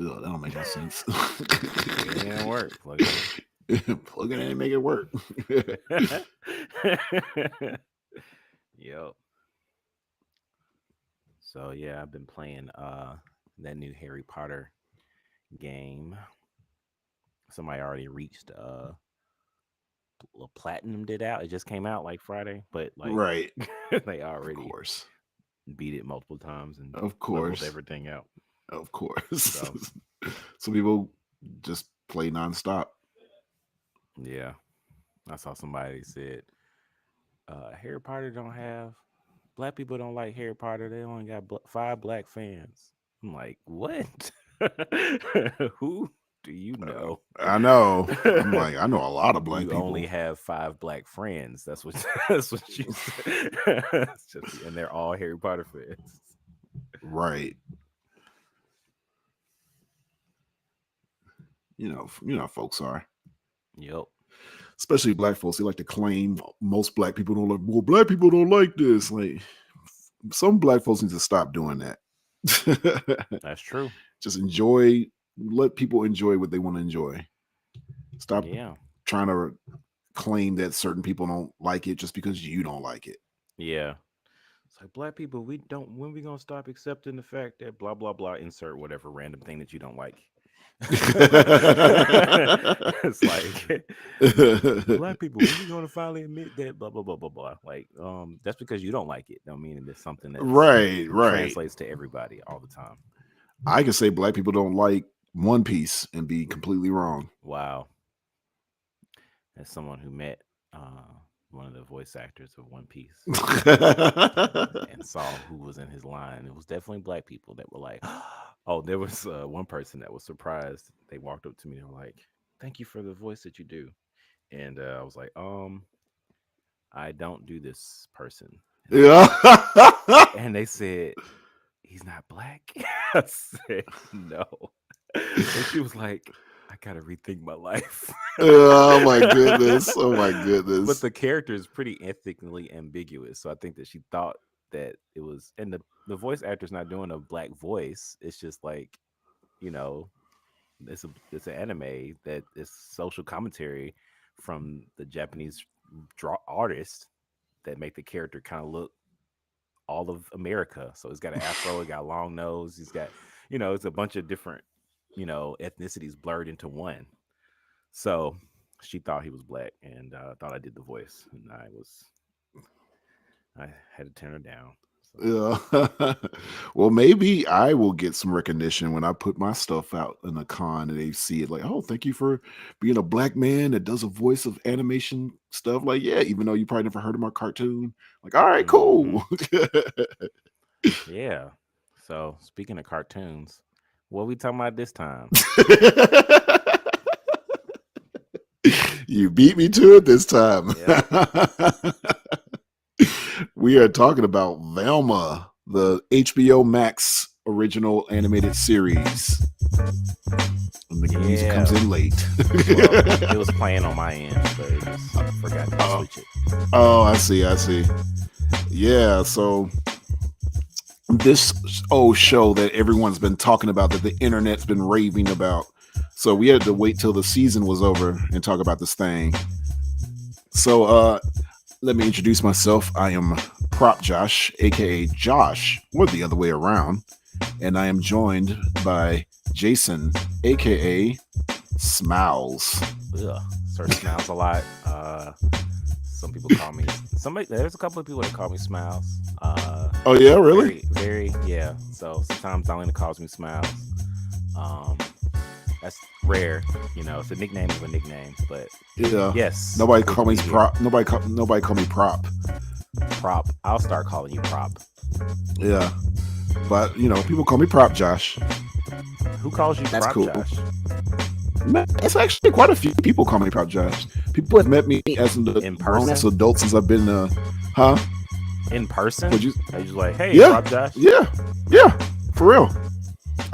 Ugh, that don't make no sense. Plug it in and work. Plug it Plug it in and make it work. in. Yep. So yeah, I've been playing that new Harry Potter game. Somebody already reached platinum did out. It just came out like Friday, but like Right. they Of already course. beat it multiple times and Of leveled course. everything out. Of course. So Some people just play nonstop. yeah, I saw somebody said Harry Potter don't have black people don't like Harry Potter. They only got 5 black fans. I'm like, what? Who do you know? I know. I'm like, I know a lot of black You only people. have 5 black friends. That's what that's what you said. It's just, and they're all Harry Potter fans. Right. You know, folks are. Yep. Especially black folks. They like to claim most black people don't like. Well, black people don't like this. Like some black folks need to stop doing that. That's true. Just enjoy. Let people enjoy what they want to enjoy. Stop Yeah. trying to claim that certain people don't like it just because you don't like it. Yeah. It's like black people, we don't when we gonna stop accepting the fact that blah blah blah insert whatever random thing that you don't like. It's like black people, when we gonna finally admit that blah blah blah blah blah. Like, that's because you don't like it. Don't mean it's something that's Right. translates to everybody all the time. I can say black people don't like One Piece and be completely wrong. Wow. As someone who met one of the voice actors of One Piece and saw who was in his line, it was definitely black people that were like, oh, there was one person that was surprised. They walked up to me and were like, thank you for the voice that you do. And I was like, I don't do this person. Yeah. And they said, he's not black. I said, no. And she was like, I gotta rethink my life. Oh my goodness. Oh my But goodness. the character is pretty ethnically ambiguous. So I think that she thought that it was, and the voice actor's not doing a black voice. It's just like, you know, it's an anime that is social commentary from the Japanese draw artists that make the character kind of look all of America. So he's got an afro, he got a long nose, he's got, it's a bunch of different, ethnicities blurred into one. So she thought he was black and thought I did the voice, and I had to turn her down. So Yeah. Well, maybe I will get some recognition when I put my stuff out in a con and they see it like, oh, thank you for being a black man that does a voice of animation stuff. Like, yeah, even though you probably never heard of my cartoon. Like, all right, hmm cool. yeah. So speaking of cartoons, what we talking about this time? You beat me to it this time. Yep. We are talking about Velma, the HBO Max original animated series. And the music Yeah. comes in late. Well, it was playing on my end, but it just forgot to switch it. Oh, I see. Yeah, so this old show that everyone's been talking about, that the internet's been raving about. So we had to wait till the season was over and talk about this thing. So let me introduce myself. I am Prop Josh, aka Josh, or the other way around. And I am joined by Jason, aka Smiles. Ugh, Sir Smiles a lot. Some people call me somebody. There's a couple of people that call me Smiles. Oh yeah, really? Very, yeah. So sometimes Darlene calls me Smiles. That's rare, It's a nickname of a nickname, but Yeah. yes. Nobody call me Prop. Nobody call me Prop. Prop. I'll start calling you Prop. Yeah. But people call me Prop Josh. Who calls you That's Prop cool. Josh? Man, it's actually quite a few people call me Prop Josh. People have met me as In person? grown-ass adult since I've been huh? In person? Would you? Are you just like, hey, Yeah. Prop Josh? Yeah, for real.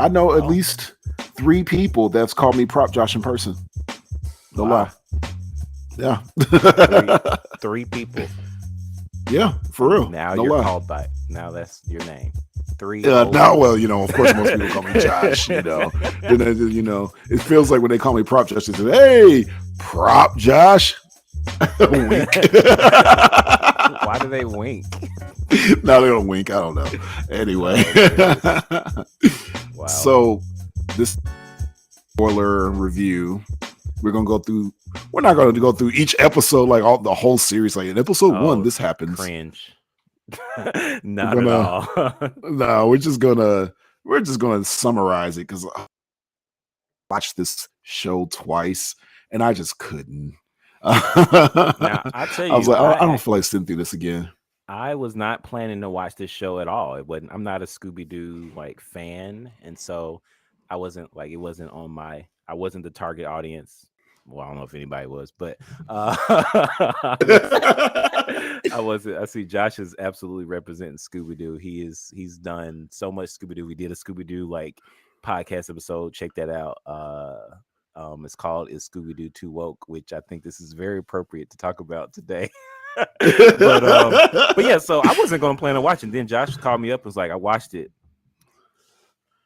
I know at Oh. least 3 people that's called me Prop Josh in person. No Wow. lie. Three, Yeah. three people. Yeah, for real. Now no you're lie. called by. Now that's your name. Three old Now, people. well, of course, most people call me Josh. Then it feels like when they call me Prop Josh, they say, "Hey, Prop Josh." Wink. Why do they wink? No, they don't wink. I don't know. Anyway, Oh goodness! Wow. so this spoiler review, we're gonna go through. We're not gonna go through each episode like all the whole series. Like in episode one, Oh, this happens. cringe. We're Not at gonna all. no, we're just gonna summarize it because I watched this show twice and I just couldn't. Now I tell I was you, like, I don't feel like sitting through this again. I was not planning to watch this show at all. It wasn't. I'm not a Scooby Doo like fan, and so I wasn't like it wasn't on my. I wasn't the target audience. Well, I don't know if anybody was, but I I wasn't. I see Josh is absolutely representing Scooby Doo. He's done so much Scooby Doo. We did a Scooby Doo like podcast episode. Check that out. It's called "Is Scooby Doo Too Woke," which I think this is very appropriate to talk about today. but yeah, so I wasn't gonna plan on watching. Then Josh called me up and was like, I watched it.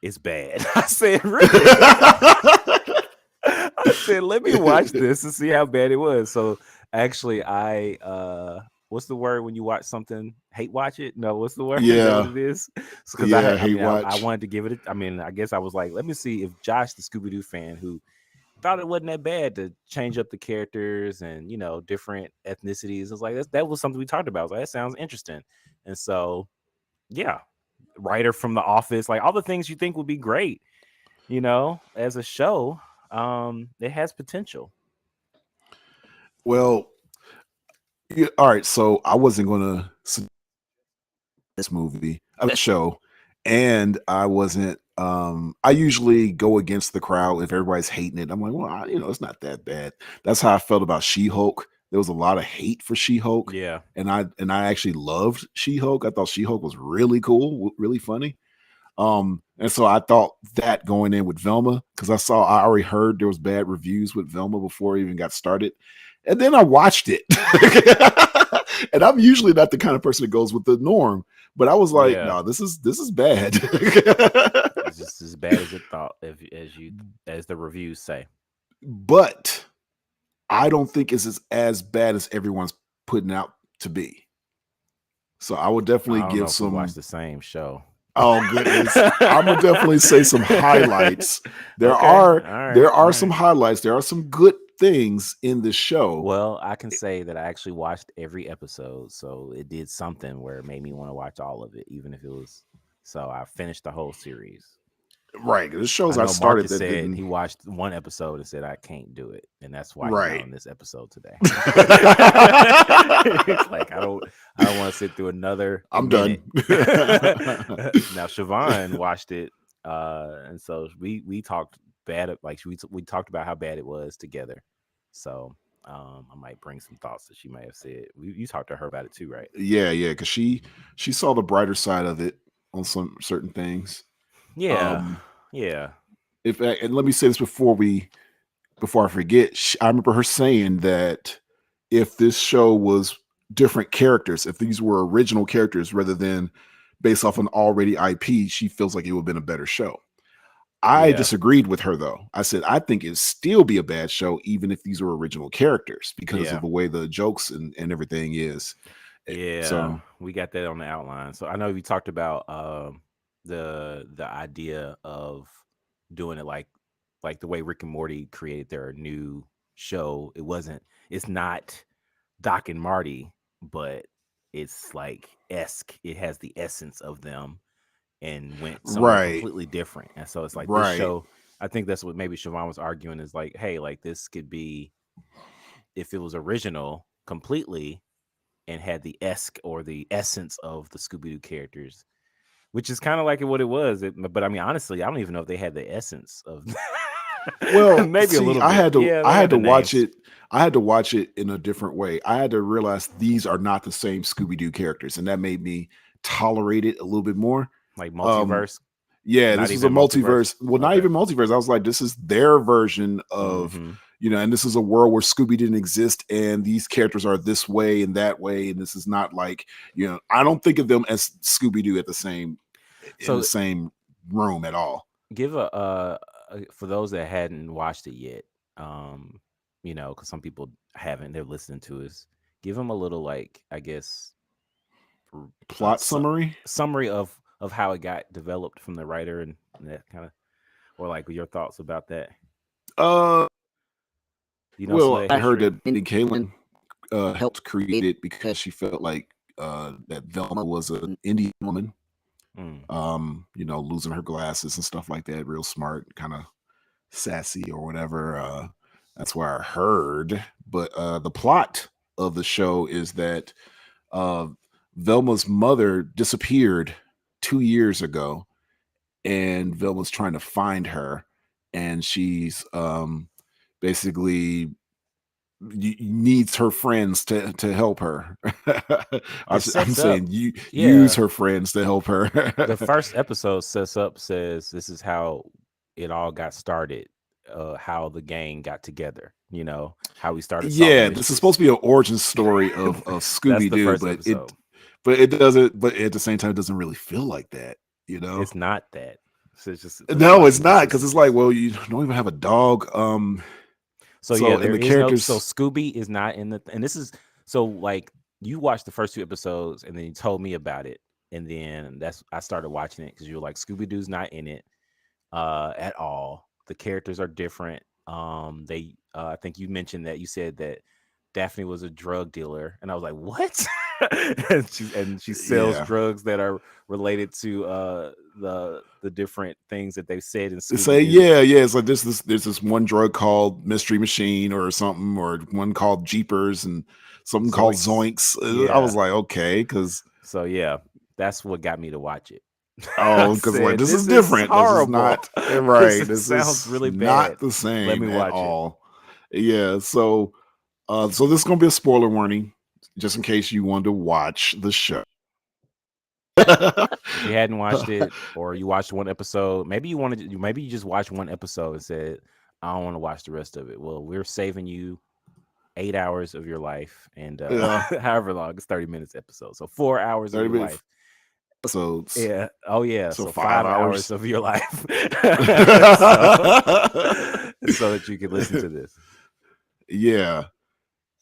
It's bad. I said, really? I said, let me watch this and see how bad it was. So actually, what's the word when you watch something? Hate watch it? No, what's the word? Is that what Yeah, it is? Because yeah, I hate mean, I watch. wanted to give it. I mean, I guess I was like, let me see if Josh, the Scooby Doo fan, who thought it wasn't that bad to change up the characters and different ethnicities. It's like that was something we talked about. I was like, that sounds interesting. And so yeah, writer from The Office, like all the things you think would be great, as a show. It has potential. Well, yeah, all right. So I wasn't gonna see this movie, show, and I wasn't. I usually go against the crowd if everybody's hating it. I'm like, well, it's not that bad. That's how I felt about She-Hulk. There was a lot of hate for She-Hulk, Yeah. and I actually loved She-Hulk. I thought She-Hulk was really cool, really funny. And so I thought that going in with Velma, because I already heard there was bad reviews with Velma before it even got started. And then I watched it. And I'm usually not the kind of person that goes with the norm. But I was like, Yeah. no, this is bad. It's just as bad as it thought, as the reviews say. But I don't think it's as bad as everyone's putting out to be. So I would definitely I don't know give if we watch some. the same show. Oh goodness. I'm gonna definitely say some highlights. There Okay. are All right. there All are some right. highlights. There are some good things in the show. Well, I can say that I actually watched every episode, so it did something where it made me want to watch all of it, even if it was. So I finished the whole series. Right. The I shows I know started Marcus that said didn't. he watched one episode and said I can't do it, and that's why he's not Right. on this episode today. Like I don't want to sit through another I'm minute. done. Now Siobhan watched it, and so we talked like we talked about how bad it was together. So I might bring some thoughts that she may have said. You talked to her about it too, right? Yeah, because she saw the brighter side of it on some certain things. Yeah, Um, yeah, and let me say this before I forget. I remember her saying that if this show was different characters, if these were original characters rather than based off an already IP, she feels like it would have been a better show. I yeah, disagreed with her though. I said I think it'd still be a bad show even if these were original characters because of yeah. the way the jokes and everything is. Yeah, So we got that on the outline. So I know we talked about the idea of doing it like the way Rick and Morty created their new show. It's not Doc and Marty, but it's like esque. It has the essence of them and went somewhere right, completely different. And so it's like this right, show. I think that's what maybe Siobhan was arguing is like, hey, like this could be if it was original completely and had the esque or the essence of the Scooby Doo characters, which is kind of like what it was. But I mean, honestly, I don't even know if they had the essence of. Well, Maybe a see, little bit. Yeah, I they had had to the watch names, it. I had to watch it in a different way. I had to realize these are not the same Scooby Doo characters, and that made me tolerate it a little bit more. like Um, multiverse. yeah, Not this was a even multiverse. multiverse. Well, not Okay. even multiverse. I was like, this is their version of, Mm-hmm. and this is a world where Scooby didn't exist, and these characters are this way and that way, and this is not like, I don't think of them as Scooby Doo at the same. in the So same room at all. give for those that hadn't watched it yet, um, because some people haven't, they're listening to us. Give them a little, like, I guess, r- Plot su- summary. summary of how it got developed from the writer and that kind of, or like your thoughts about that. Uh, Some of well, that I heard history. that Mindy Kaling helped create it because she felt like that Velma was an Indian woman. Mm. Losing her glasses and stuff like that. Real smart, kind of sassy or whatever. That's what I heard. But the plot of the show is that uh, Velma's mother disappeared 2 years ago, and Velma's trying to find her, and she's basically needs her friends to help her. It I'm sets up, saying you use yeah. her friends to help her. The first episode says this is how it all got started, how the gang got together, how we started solving Yeah, this is mysteries. supposed to be an origin story of That's Scooby the Doo, first but episode. it doesn't. But at the same time, it doesn't really feel like that. It's not that. So it's just a No, lot of it's not because it's like, inconsistencies. well, you don't even have a dog. So yeah, So and there the is no. So characters, Scooby is not in the. And this is so like you watched the first two episodes and then you told me about it, and then I started watching it because you were like Scooby Doo's not in it at all. The characters are different. They I think you mentioned that you said that Daphne was a drug dealer, and I was like, what? and she sells yeah. drugs that are related to the different things that they've said in They Scooby say, Doo. yeah, yeah. It's like there's this one drug called Mystery Machine or something, or one called Jeepers and something called Zoinks. Zoinks. I Yeah. was like, okay, because So yeah, that's what got me to watch it. I oh, because like said, this is "This is different. This is horrible. not This right. This sounds is really not bad. the Let me same at watch it." all. Yeah. So this is gonna be a spoiler warning, just in case you want to watch the show. If you hadn't watched it, or you watched one episode, maybe you just watched one episode and said, "I don't want to watch the rest of it." Well, we're saving you 8 hours of your life, and Yeah, however long, it's 30 minutes episode, so 4 hours of 30 your minutes life. episodes. Yeah. Oh yeah. So So five 5 hours hours. of your life, so so that you can listen to this. Yeah.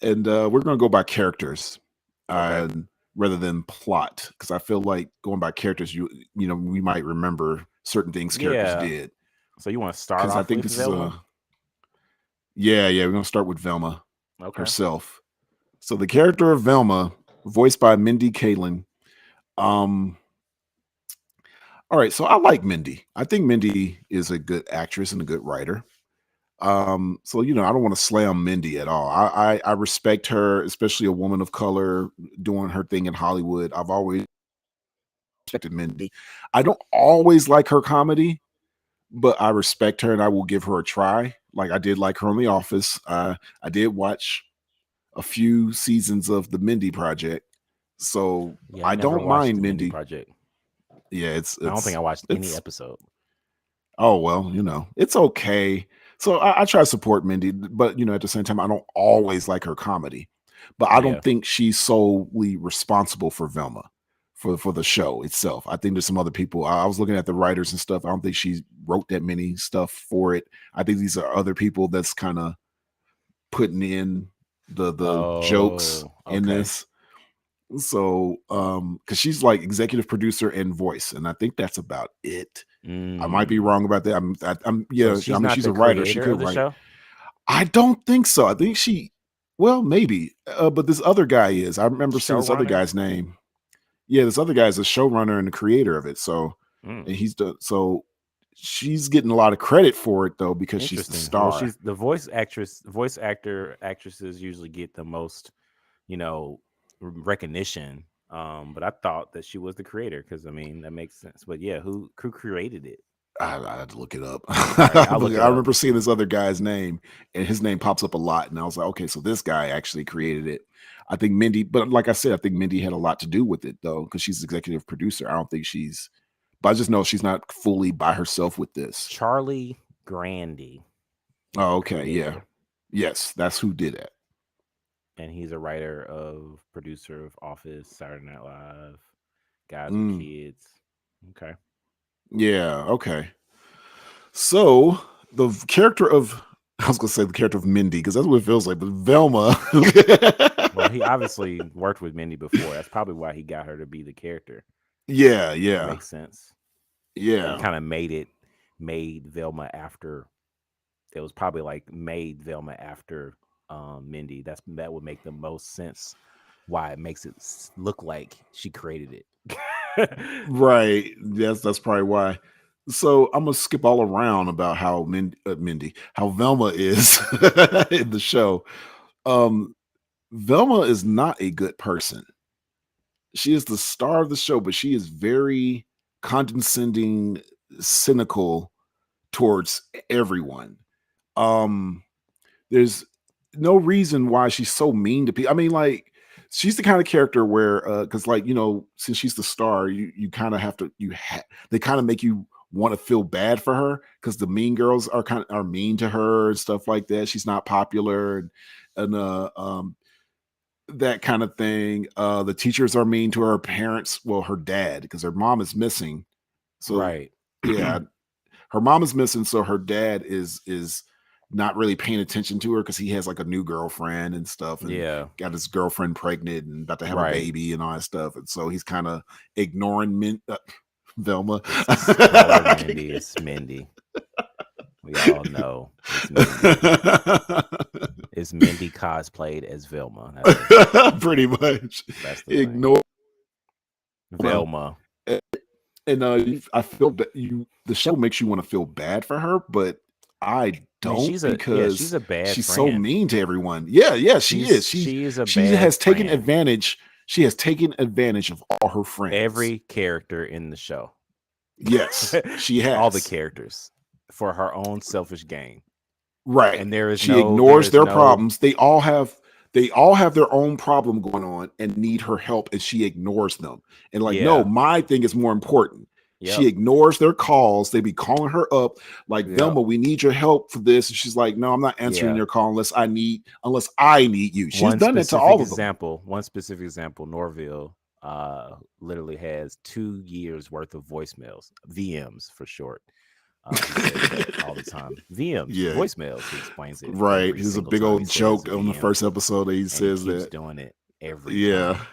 And we're going to go by characters Okay. uh, rather than plot because I feel like going by characters, we might remember certain things characters Yeah. did So you want to start because I off think with this is Velma? yeah, we're going to start with Velma Okay. herself. So the character of Velma, voiced by Mindy Kaling. Um, all right, so I like Mindy. I think Mindy is a good actress and a good writer. So I don't want to slam Mindy at all. I respect her, especially a woman of color doing her thing in Hollywood. I've always respected Mindy. I don't always like her comedy, but I respect her and I will give her a try. Like I did like her on The Office. I did watch a few seasons of the Mindy Project, so Yeah, I I never don't watched mind the Mindy Mindy. Project. Yeah, I don't think I watched any it's episode. oh well, it's okay. So I try to support Mindy, but at the same time, I don't always like her comedy. But I Yeah. don't think she's solely responsible for Velma, for the show itself. I think there's some other people. I was looking at the writers and stuff. I don't think she wrote that many stuff for it. I think these are other people that's kind of putting in the jokes Oh, in okay. this. So because she's like executive producer and voice, and I think that's about it. I might be Mm. wrong about that. So Yeah. I she's mean, not she's the a writer. She creator could of the write. show? I don't think so. I think well, maybe. But this other guy is. I remember seeing this other Showrunner? guy's name. Yeah, this other guy is a showrunner and the creator of it. So, Mm. and so she's getting a lot of credit for it though because she's the Interesting. Well, star. she's the voice actresses usually get the most, you know, recognition. But I thought that she was the creator because I mean that makes sense. But yeah, who created it? I had to look it up. All right, I'll look But it I up. remember seeing this other guy's name, and his name pops up a lot, and I was like, okay, so this guy actually created it. I think Mindy, but like I said, I think Mindy had a lot to do with it though, because she's executive producer. I don't think but I just know she's not fully by herself with this. Charlie Grandy is Oh, the okay, yeah, creator, yes, that's who did it. and he's a writer of producer of Office, Saturday Night Live, Guys with Mm, Kids. Okay. Yeah. Okay. So character of I was gonna say the character of Mindy because that's what it feels like, but Velma. Well, he obviously worked with Mindy before. That's probably why he got her to be the character. Yeah. That Yeah. makes sense. And Yeah. kind of made Velma after. It was probably like made Velma after Mindy. That would make the most sense. Why it makes it look like she created it. Right. That's probably why. So I'm gonna skip all around about how Mindy, how Velma is in the show. Um, Velma is not a good person. She is the star of the show, but she is very condescending, cynical towards everyone. Um, there's no reason why she's so mean to people. I mean, like, she's the kind of character where, because, like, since she's the star, you kind of have to, they kind of make you want to feel bad for her because the mean girls are mean to her and stuff like that. She's not popular and that kind of thing. The teachers are mean to her parents. Well, her dad, because her mom is missing. So Right. yeah, her mom is missing, so her dad is not really paying attention to her because he has like a new girlfriend and stuff, and Yeah. got his girlfriend pregnant and about to have a Right. baby and all that stuff, and so he's kind of ignoring Velma. It's call her Mindy. It's Mindy. We all know it's Mindy. It's Mindy cosplayed as Velma. Pretty much That's the thing. ignore Velma. Velma. And I feel that the show makes you want to feel bad for her, but I I mean, don't she's because a bad she's so friend. mean to everyone. Yeah, yeah, she is. She is a She bad has taken friend. advantage. She has taken advantage of all her friends. Every character in the show, Yes, she all the has. characters, for her own selfish gain. Right. And there is She no, there ignores is their no, problems. They all have their own problem going on and need her help, and she ignores them. And like, no, yeah, my thing is more important. She yep, ignores their calls. They be calling her up like, yep, Velma, we need your help for this. And she's like, no, I'm not answering yeah. your call unless I need you. She's done that to all of them. One specific example, Norville literally has 2 years worth of voicemails, VMs for short. He says that all the time. VMs, Yeah. voicemails. He explains it Right. every Here's a single big time he old says joke on the VM, first episode that he and he says keeps that. doing it every Yeah. time.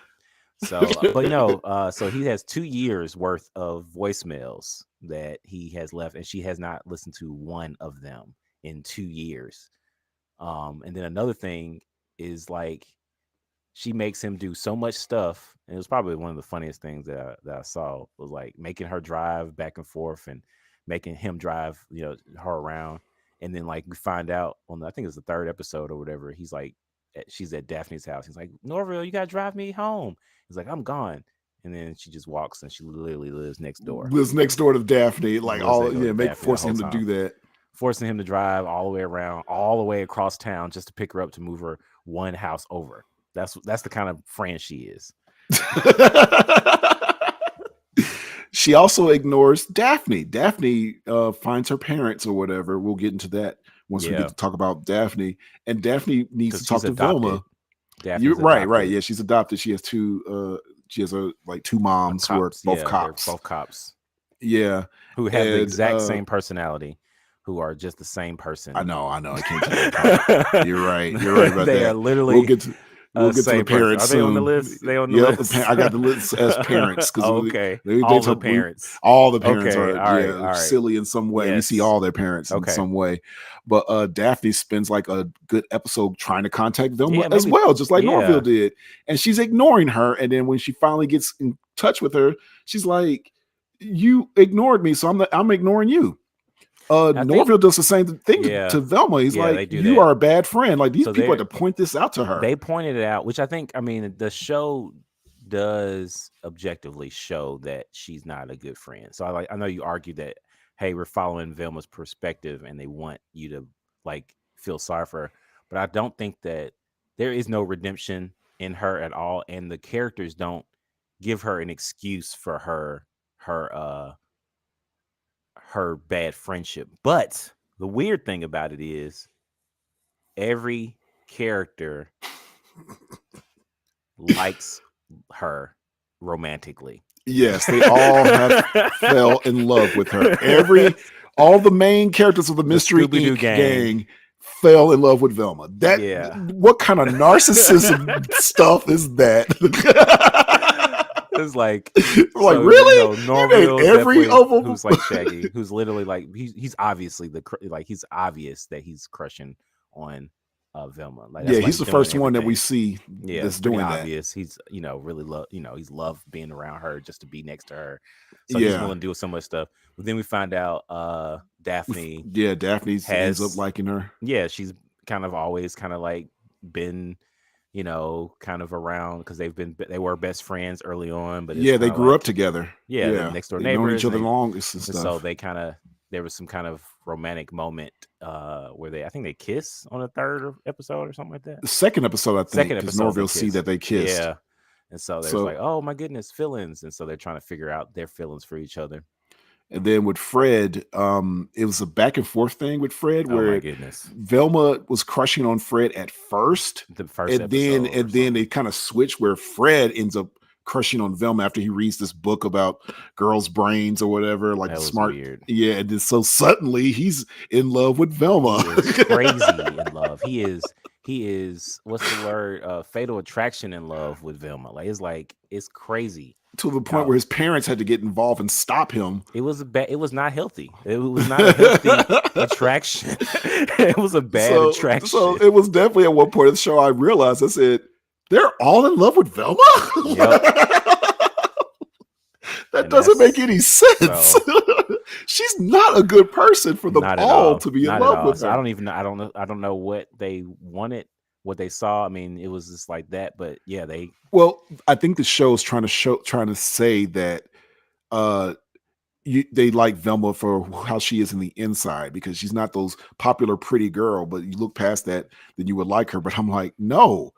So, but no, so he has 2 years worth of voicemails that he has left, and she has not listened to one of them in 2 years. And then another thing is like she makes him do so much stuff, and it was probably one of the funniest things that I saw was like making her drive back and forth and making him drive, her around. And then like we find out on I think it was the third episode or whatever, he's like, she's at Daphne's house. He's like, Norville, you gotta drive me home. He's like, I'm gone. And then she just walks and she literally lives next door. Lives next door to Daphne, She like lives all next door to yeah, make Daphne the forcing whole him to time, do that. forcing him to drive all the way around, all the way across town just to pick her up to move her one house over. That's the kind of friend she is. She also ignores Daphne. Daphne finds her parents or whatever. We'll get into that once we get Yeah, to talk about Daphne. And Daphne needs to because she's talk to adopted. Velma. You're Daphne's right, right. adopted. Yeah, she's adopted. She has two moms who are Cops. both Yeah, they're cops. both cops Yeah. who have the And exact same personality, who are just the same person. I know. I can't tell you apart. You're right. You're right about They are that. We'll literally get to we'll get to the same person. parents Are they on the soon. list? They on the Yep, list. I got the list as parents because Okay, they all the talk. parents. All the parents Okay, are all right, all right. silly in some way. We see Yes. all their parents in Okay. some way, but Daphne spends like a good episode trying to contact Velma Yeah, as maybe. well, just like Norville Yeah. did, and she's ignoring her. And then when she finally gets in touch with her, she's like, "You ignored me, so I'm ignoring you." I think. Norville does the same thing Yeah. to Velma. He's Yeah, they like, do "You that. are a bad friend." Like these So people had to point this out to her. they pointed it out, which I think, I mean, the show does objectively show that she's not a good friend. So I know you argue that, hey, we're following Velma's perspective and they want you to like feel sorry for her, but I don't think that there is no redemption in her at all, and the characters don't give her an excuse for her bad friendship. But the weird thing about it is every character likes her romantically. Yes, they all have fell in love with her. All the main characters of the The Mystery Scooby Doo Inc. gang. gang fell in love with Velma. Yeah. What kind of narcissism stuff is that? It's like, Like, so you really? know, You made Norville is every definitely of them. who's like Shaggy, who's literally like he's obviously like he's obvious that he's crushing on Velma. Like Yeah, that's why he's he's the doing first one that we everything. see Yeah, that's it's pretty doing that. obvious. He's really he's loved being around her just to be next to her. So he's Yeah. willing to do so much stuff. But then we find out Daphne Yeah, Daphne ends up has liking her. yeah, she's kind of always kind of like been kind of around because they were best friends early on, but it's Yeah, they kind of grew up like together. yeah, they're Yeah, next door they've known neighbors, each other the longest and and so stuff. they kind of there was some kind of romantic moment where I think they kiss on the third episode or something like that. The second episode, I think, Second because episode they Norville see kiss, that they kissed. yeah, and so there's So, like, oh my goodness, feelings, and so they're trying to figure out their feelings for each other. and then with Fred, it was a back and forth thing with Fred Oh my where goodness, Velma was crushing on Fred at first, the first and episode or then they something. kind of switch where Fred ends up crushing on Velma after he reads this book about girls' brains or whatever, like That the was smart. weird. Yeah, and then so suddenly he's in love with Velma. He is crazy in love. He is what's the word? Fatal attraction in love with Velma. Like it's crazy. To the point How where his parents had to get involved and stop him. it was it was not healthy. It was not a healthy attraction. It was a bad So attraction. it was definitely at one point of the show I realized, I said, they're all in love with Velma? Yep. That And doesn't make that's any sense. so She's not a good person for them not at all all. to be in Not at love all. with So I her. don't even know. I don't know what they wanted, what they saw. I mean, it was just like that. But yeah, Well, I think the show's trying to say that uh they like Velma for how she is in the inside because she's not those popular pretty girl, but you look past that, then you would like her. But I'm like, no,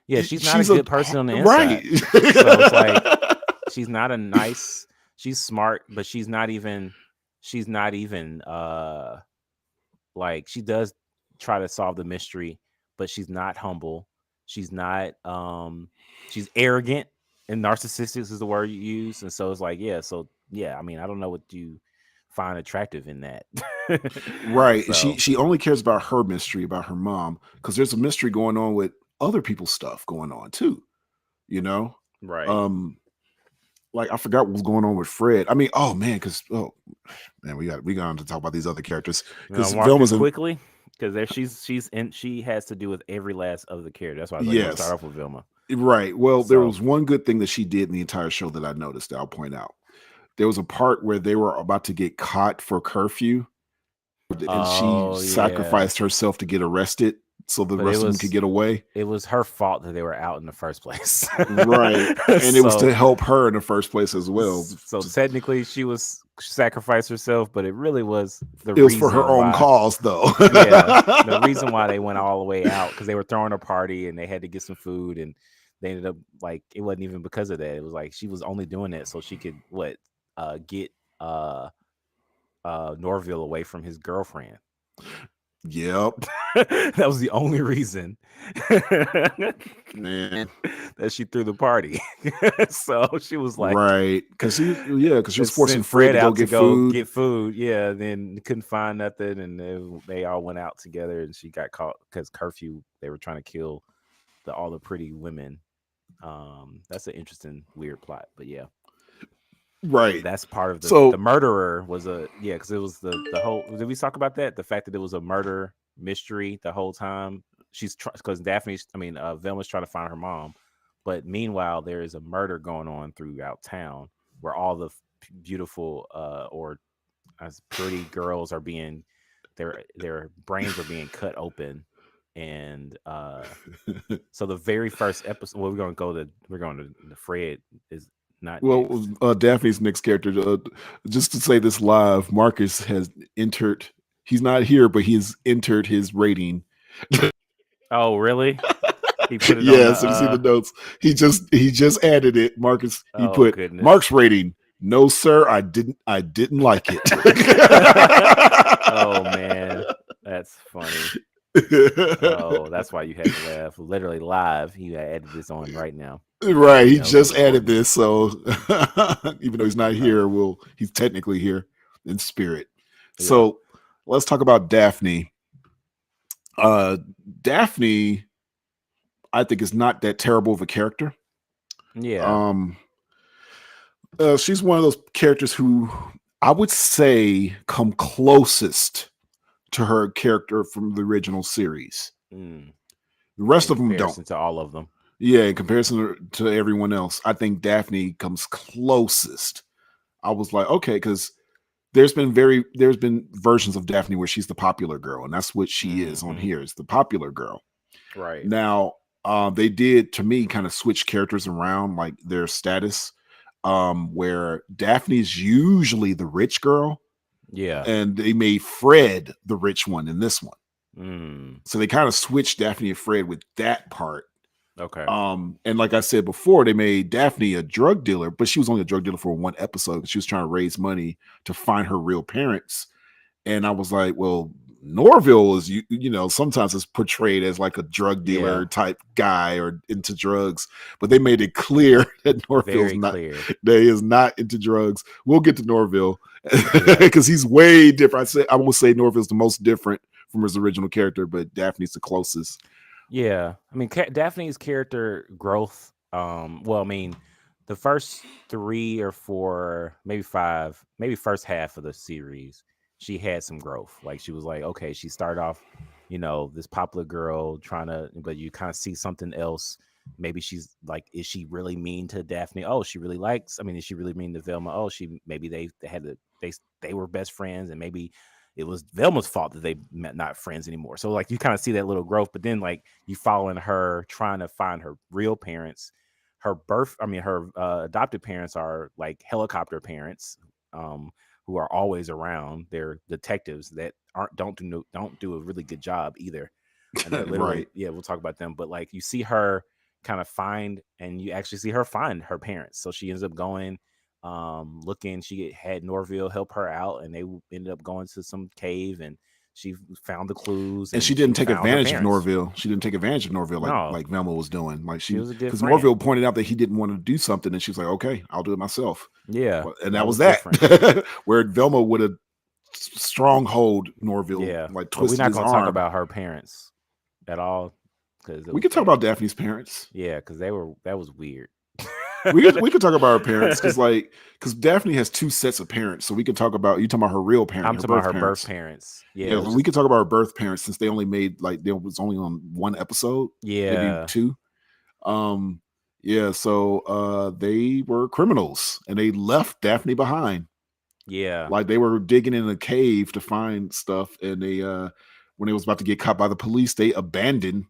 yeah, she's not a she's a good person on the right. inside. So it's like she's not a nice, she's smart, but she's not even like she does try to solve the mystery, but she's not humble. She's not she's arrogant and narcissistic is the word you use. And so it's like, yeah, I mean, I don't know what you find attractive in that. Right. So She only cares about her mystery, about her mom, because there's a mystery going on with other people's stuff going on too, you know? right. Um, like I forgot what was going on with Fred. I mean, oh man, because man, we got to talk about these other characters You know, because mark through Velma's in quickly because there she's in she has to do with every last of the character. That's why I was like, we're gonna start yes. off with Vilma. Right. Well, there So was one good thing that she did in the entire show that I noticed that I'll point out. There was a part where they were about to get caught for curfew, and she oh yeah. sacrificed herself to get arrested so the But rest of them could get away. it was her fault that they were out in the first place. Right. And it was so to help her in the first place as well. so technically she was sacrificed herself, but it really was the It was for her reason own why. cause, though. Yeah, the reason why they went all the way out because they were throwing a party and they had to get some food and they ended up like it wasn't even because of that. It was like she was only doing that so she could get Norville away from his girlfriend. Yep. That was the only reason Man. that she threw the party. So she was like, Right. Because because she was "Let's forcing send Fred Fred to go out to get go food. get food." Yeah, then couldn't find nothing, and they all went out together, and she got caught because curfew. They were trying to kill all the pretty women. That's an interesting, weird plot, but yeah. Right. That's part of So the murderer was because it was the whole. Did we talk about that? The fact that it was a murder mystery the whole time. She's because Velma's trying to find her mom, but meanwhile there is a murder going on throughout town where all the beautiful or as pretty girls are being their brains are being cut open, and so the very first episode. Well, we're going to the Fred is not well, next. Daphne's next character, just to say this live, Marcus has entered. He's not here, but he's entered his rating. Oh, really? He put it on the. Yes, if you see the notes, he just added it. Marcus, he Oh put goodness. Mark's rating. No, sir, I didn't like it. Oh man, that's funny. Oh, that's why you had to laugh. Literally live. He added this on right now. Right. He That was just added important. this, so even though he's not Uh, here, he's technically here in spirit. yeah, So let's talk about Daphne. Uh Daphne, I think, is not that terrible of a character. yeah. Um she's one of those characters who I would say come closest to her character from the original series. Mm. The rest In of them don't. comparison to all of them. Yeah, in comparison to everyone else, I think Daphne comes closest. I was like, okay, because there's been versions of Daphne where she's the popular girl, and that's what she is on Hmm. here, is the popular girl. Right. Now, they did, to me, kind of switch characters around, like their status, where Daphne's usually the rich girl, Yeah. and they made Fred the rich one in this one. Mm. So they kind of switched Daphne and Fred with that part. Okay. And like I said before, they made Daphne a drug dealer, but she was only a drug dealer for one episode. She was trying to raise money to find her real parents. And I was like, well, Norville is, sometimes it's portrayed as like a drug Yeah. dealer type guy or into drugs, but they made it clear that Norville's Very not, clear. that he is not into drugs. We'll get to Norville Yeah. because he's way different. I will say Norville's the most different from his original character, but Daphne's the closest. Yeah, I mean, Daphne's character growth. Well, I mean, the first 3 or 4, maybe 5, maybe first half of the series, she had some growth. Like she was like, okay, she started off, this popular girl trying to, but you kind of see something else. Maybe she's like, is she really mean to Daphne? Oh, she really likes. I mean, is she really mean to Velma? Oh, she maybe they had they were best friends, and maybe it was Velma's fault that they met not friends anymore. So like you kind of see that little growth, but then like you following her trying to find her real parents. Her adopted parents are like helicopter parents, um, who are always around. They're detectives that don't do a really good job either, and they're literally, Right. yeah, we'll talk about them. But like you see her kind of find, and you actually see her find her parents. So she ends up going, looking. Had Norville help her out, and they ended up going to some cave, and she found the clues, And she and she didn't take found her advantage of parents. Norville. She didn't take advantage of Norville like No, Velma was doing. Like she she, was a good because friend. Norville pointed out that he didn't want to do something, and she was like, "Okay, I'll do it myself." Yeah, Well, and that that was was that. different. Where Velma would have stronghold Norville, Yeah, like but we're twisted not his going to talk arm. about her parents at all because it We was could talk bad. about Daphne's parents. Yeah, because that was weird. We could talk about her parents because Daphne has two sets of parents, so we could talk about, you talking about her real parent, I'm her talking about birth her birth parents. parents. Yeah, Yeah, it was we just could talk about her birth parents since they only made, like, there was only on one episode, maybe yeah, two. Um, yeah, so they were criminals and they left Daphne behind. yeah, Like they were digging in a cave to find stuff, and they when they was about to get caught by the police, they abandoned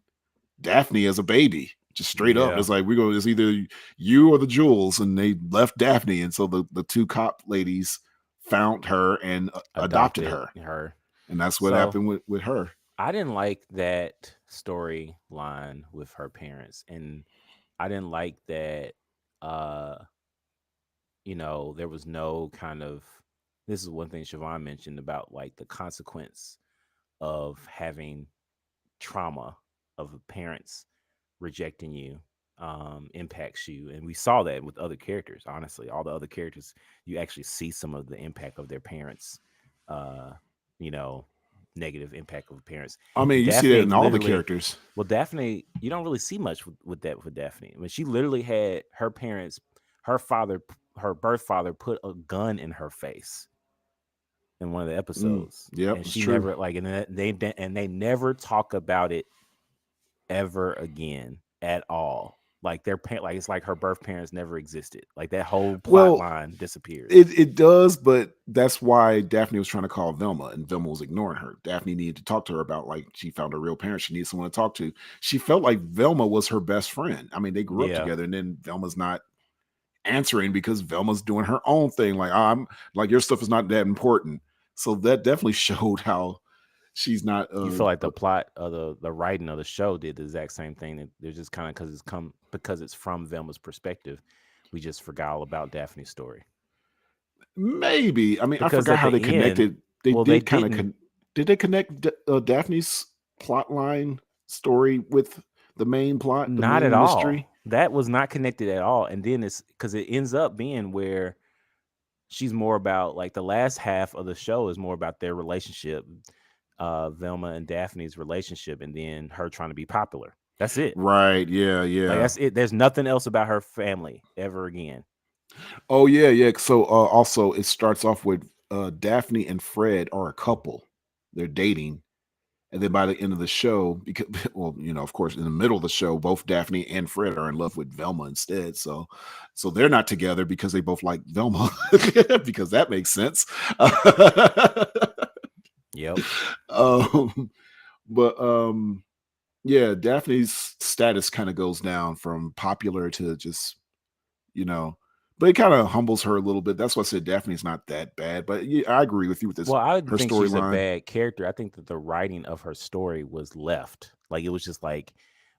Daphne as a baby. Just straight up. yeah. It's like, it's either you or the jewels, and they left Daphne. And so the two cop ladies found her and adopted Adopted her. her. And that's what So happened with her. I didn't like that storyline with her parents, and I didn't like that. Uh, there was no kind of. This is one thing Siobhan mentioned about like the consequence of having trauma of parents rejecting you, impacts you, and we saw that with other characters. Honestly, all the other characters, you actually see some of the impact of their parents, uh you know negative impact of parents. I mean, you see that Daphne in all the literally, characters. well, Daphne, you don't really see much with that with Daphne. I mean, she literally had her parents, her father, her birth father, put a gun in her face in one of the episodes, Yep, and it's she true. never like, and they never talk about it ever again at all. Like like it's like her birth parents never existed. Like that whole plot Well, line disappears. it does, but that's why Daphne was trying to call Velma, and Velma was ignoring her. Daphne needed to talk to her about, like, she found her real parents. She needed someone to talk to. She felt like Velma was her best friend. I mean, they grew up Yeah, together, and then Velma's not answering because Velma's doing her own thing. Like, I'm like, your stuff is not that important. So that definitely showed how she's not. you feel like the plot of the writing of the show did the exact same thing. That they're just kind of because it's from Velma's perspective, we just forgot all about Daphne's story. Maybe. I mean, I Because forgot at how the they end, connected. They well, they did kind of didn't. did they connect Daphne's plot line story with the main plot, the Not at main all. mystery? That was not connected at all. And then it's because it ends up being where she's more about like the last half of the show is more about their relationship, Velma and Daphne's relationship, and then her trying to be popular. That's it. Right. Yeah. Like Yeah. that's it. There's nothing else about her family ever again. Oh yeah. Yeah. So also it starts off with Daphne and Fred are a couple. They're dating. And then by the end of the show, because well, of course, in the middle of the show, both Daphne and Fred are in love with Velma instead. So they're not together because they both like Velma, because that makes sense. Yep. um, but yeah, Daphne's status kind of goes down from popular to just you know, but it kind of humbles her a little bit. That's why I said Daphne's not that bad. But yeah, I agree with you with this Well, I didn't her think she's a storyline. bad character. I think that the writing of her story was left. Like it was just like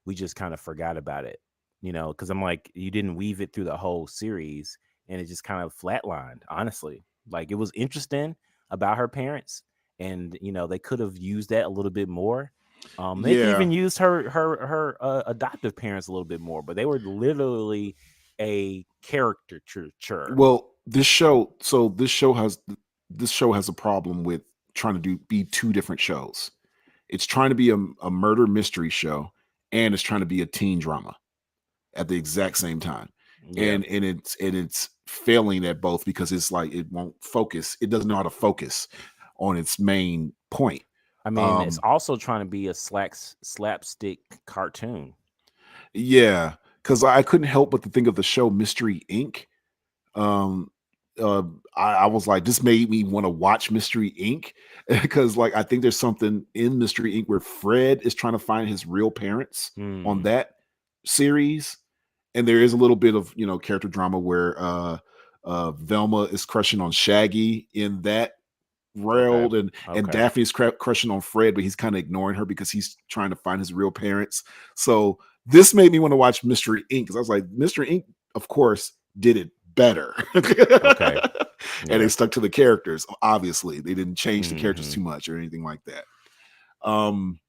we just kind of forgot about it, because I'm like, you didn't weave it through the whole series and it just kind of flatlined, honestly. Like it was interesting about her parents and they could have used that a little bit more. They could Yeah. even use her adoptive parents a little bit more, but they were literally a caricature. Well, this show has a problem with trying to be two different shows. It's trying to be a murder mystery show and it's trying to be a teen drama at the exact same time. Yeah. And it's failing at both because it's like it won't focus. It doesn't know how to focus on its main point. I mean, it's Um also trying to be a slapstick cartoon. yeah, cuz I couldn't help but to think of the show Mystery Inc. Um uh I was like, this made me want to watch Mystery Inc. because like I think there's something in Mystery Inc. where Fred is trying to find his real parents on Hmm. that series. And there is a little bit of character drama where Velma is crushing on Shaggy in that Okay. world, and Okay. Daphne's crushing on Fred, but he's kind of ignoring her because he's trying to find his real parents. So this made me want to watch Mystery Inc. because I was like, Mystery Inc. of course did it better. Okay. And they Yeah. stuck to the characters. Obviously, they didn't change the characters Hmm. too much or anything like that. Um,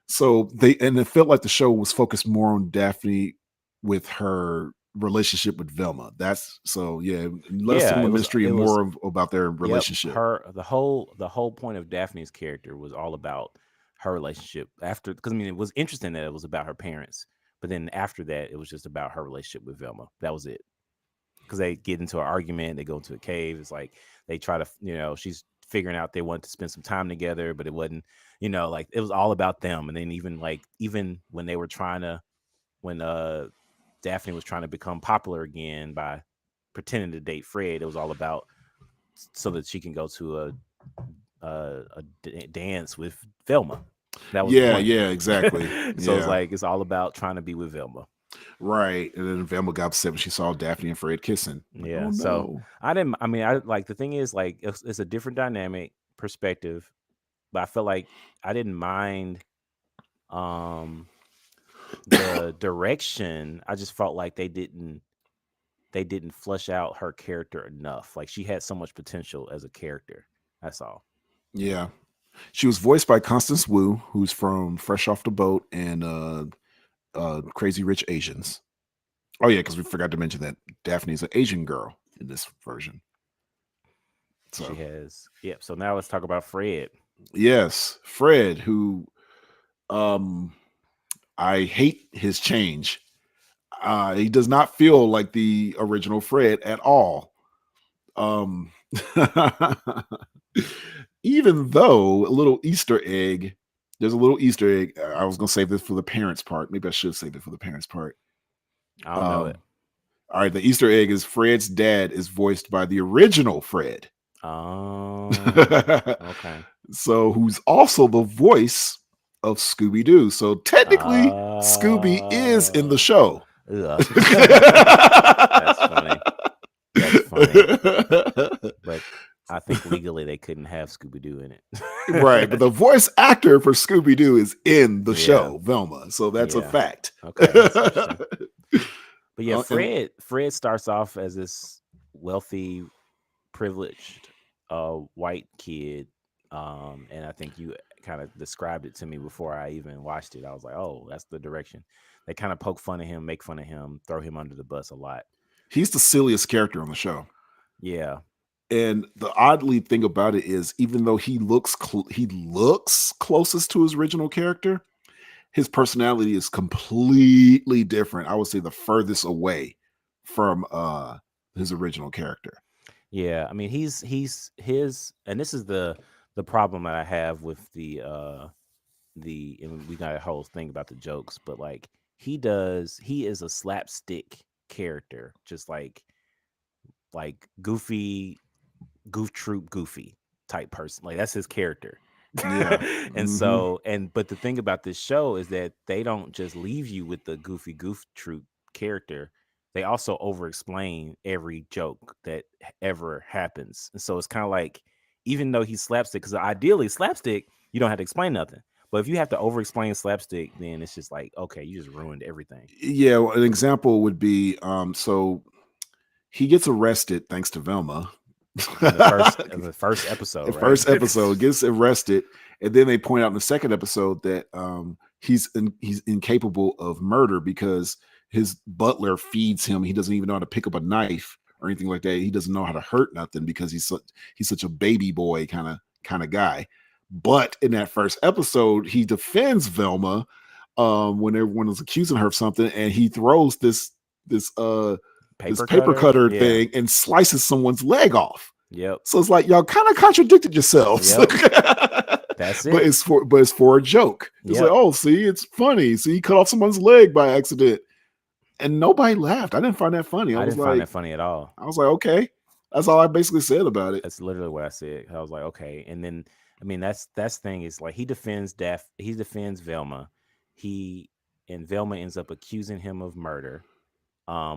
so it felt like the show was focused more on Daphne with her relationship with Velma. That's so yeah, less Yeah. on the It was. mystery It and was. more about their Yep. relationship. The whole point of Daphne's character was all about her relationship after. Because I mean, it was interesting that it was about her parents, but then after that, it was just about her relationship with Velma. That was it. Because they get into an argument, they go into a cave. It's like they try to, she's figuring out they want to spend some time together, but it wasn't, like it was all about them. And then even when they were trying to, when Daphne was trying to become popular again by pretending to date Fred, it was all about so that she can go to a dance with Velma. That was the Yeah, point. yeah, exactly. So it's Yeah, like it's all about trying to be with Velma. right. And then Velma got upset when she saw Daphne and Fred kissing. Like, Yeah. oh So no. I didn't. I mean, I like the thing is like it's a different dynamic perspective, but I felt like I didn't mind the direction. I just felt like they didn't flesh out her character enough. Like she had so much potential as a character. That's all. Yeah, she was voiced by Constance Wu, who's from Fresh Off the Boat and Crazy Rich Asians. Oh yeah, because we forgot to mention that Daphne's an Asian girl in this version. She So has. Yep. So now let's talk about Fred. yes, Fred, who um I hate his change. He does not feel like the original Fred at all. Um, even though a little Easter egg, there's a little Easter egg. I was gonna save this for the parents part. Maybe I should save it for the parents part. I don't know it. Um, all right, the Easter egg is Fred's dad is voiced by the original Fred. Oh. Okay. So who's also the voice of Scooby Doo. So technically, Scooby is in the Uh. show. Ugh. That's funny. That's funny. But I think legally they couldn't have Scooby Doo in Right, but it. the voice actor for Scooby Doo is in the Yeah. show, Velma. So that's a Yeah. fact. Okay. That's interesting. But yeah, And Fred starts off as this wealthy, privileged white kid. And I think you kind of described it to me before I even watched it. I was like, oh, that's the direction. They kind of poke fun at him, make fun of him, throw him under the bus a lot. He's the silliest character on the show. Yeah. And the oddly thing about it is, even though he looks closest to his original character, his personality is completely different. I would say the furthest away from his original character. Yeah. I mean, he's his, and this is the problem that I have with and we got a whole thing about the jokes, but like he is a slapstick character, just like goofy, goof troop goofy type person. Like that's his character. Yeah. And Hmm. so, but the thing about this show is that they don't just leave you with the goofy goof troop character. They also over explain every joke that ever happens. And so it's kind of like, even though he's slapstick, because ideally slapstick, you don't have to explain nothing. But if you have to over explain slapstick, then it's just like, okay, you just ruined everything. Yeah. Well, an example would be so he gets arrested thanks to Velma. In the first episode, The right? first episode gets arrested, and then they point out in the second episode that he's incapable of murder because his butler feeds him. He doesn't even know how to pick up a knife or anything like that. He doesn't know how to hurt nothing because he's such a baby boy kind of guy. But in that first episode, he defends Velma when everyone is accusing her of something, and he throws this uh this Paper paper cutter. cutter Yeah. thing and slices someone's leg off. Yep. So it's like y'all kind of contradicted yourselves. Yep. That's but it. it's for a joke. It's like, Yep. oh, see, it's funny. See, he cut off someone's leg by accident, and nobody laughed. I didn't find that funny. I didn't find that funny at all. I was like, okay, that's all I basically said about it. That's literally what I said. I was like, okay. And then, I mean, that's the thing is like he defends Velma. He and Velma ends up accusing him of murder,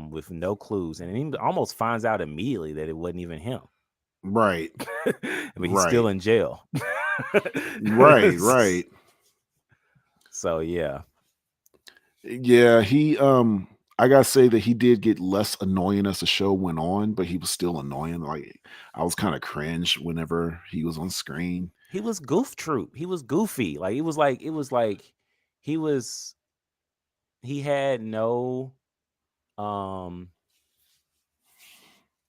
with no clues, and he almost finds out immediately that it wasn't even him. Right, But he's still right, in jail. right. So yeah. Yeah, he I gotta say that he did get less annoying as the show went on, but he was still annoying. Like I was kind of cringe whenever he was on screen. He was goof troop. He was goofy. Like it was like he was he had um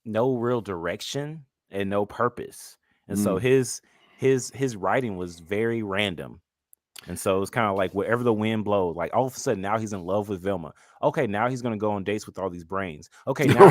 no real direction and no purpose. And so Mm. his writing was very random. And so it's kind of like wherever the wind blows, like all of a sudden now he's in love with Velma. Okay, now he's gonna go on dates with all these brains. Okay, now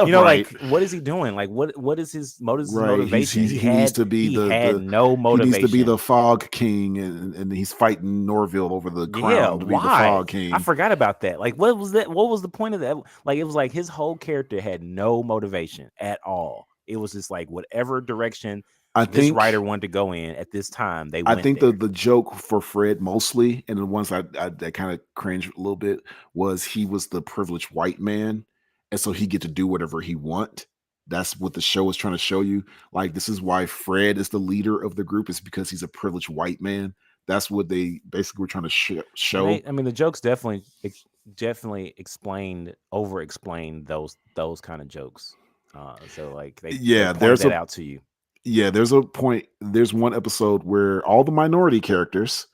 Right, like what is he doing? Like what is his right. motivation? He needs to be He had no he needs to be motivation. the Fog King, and he's fighting Norville over the Yeah, crown to be the Fog why? I King. forgot about that. Like, what was that? What was the point of that? Like, it was like his whole character had no motivation at all. It was just like whatever direction I this writer think wanted to go in at this time, they I went think there. the joke for Fred mostly, and the ones I that kind of cringe a little bit, was he was the privileged white man, and so he get to do whatever he want. That's what the show is trying to show you. Like this is why Fred is the leader of the group, is because he's a privileged white man. That's what they basically were trying to And show. I mean, the jokes definitely explained, over explained those kind of jokes. So like they Yeah, point that out to you. there's a point. There's one episode where all the minority characters,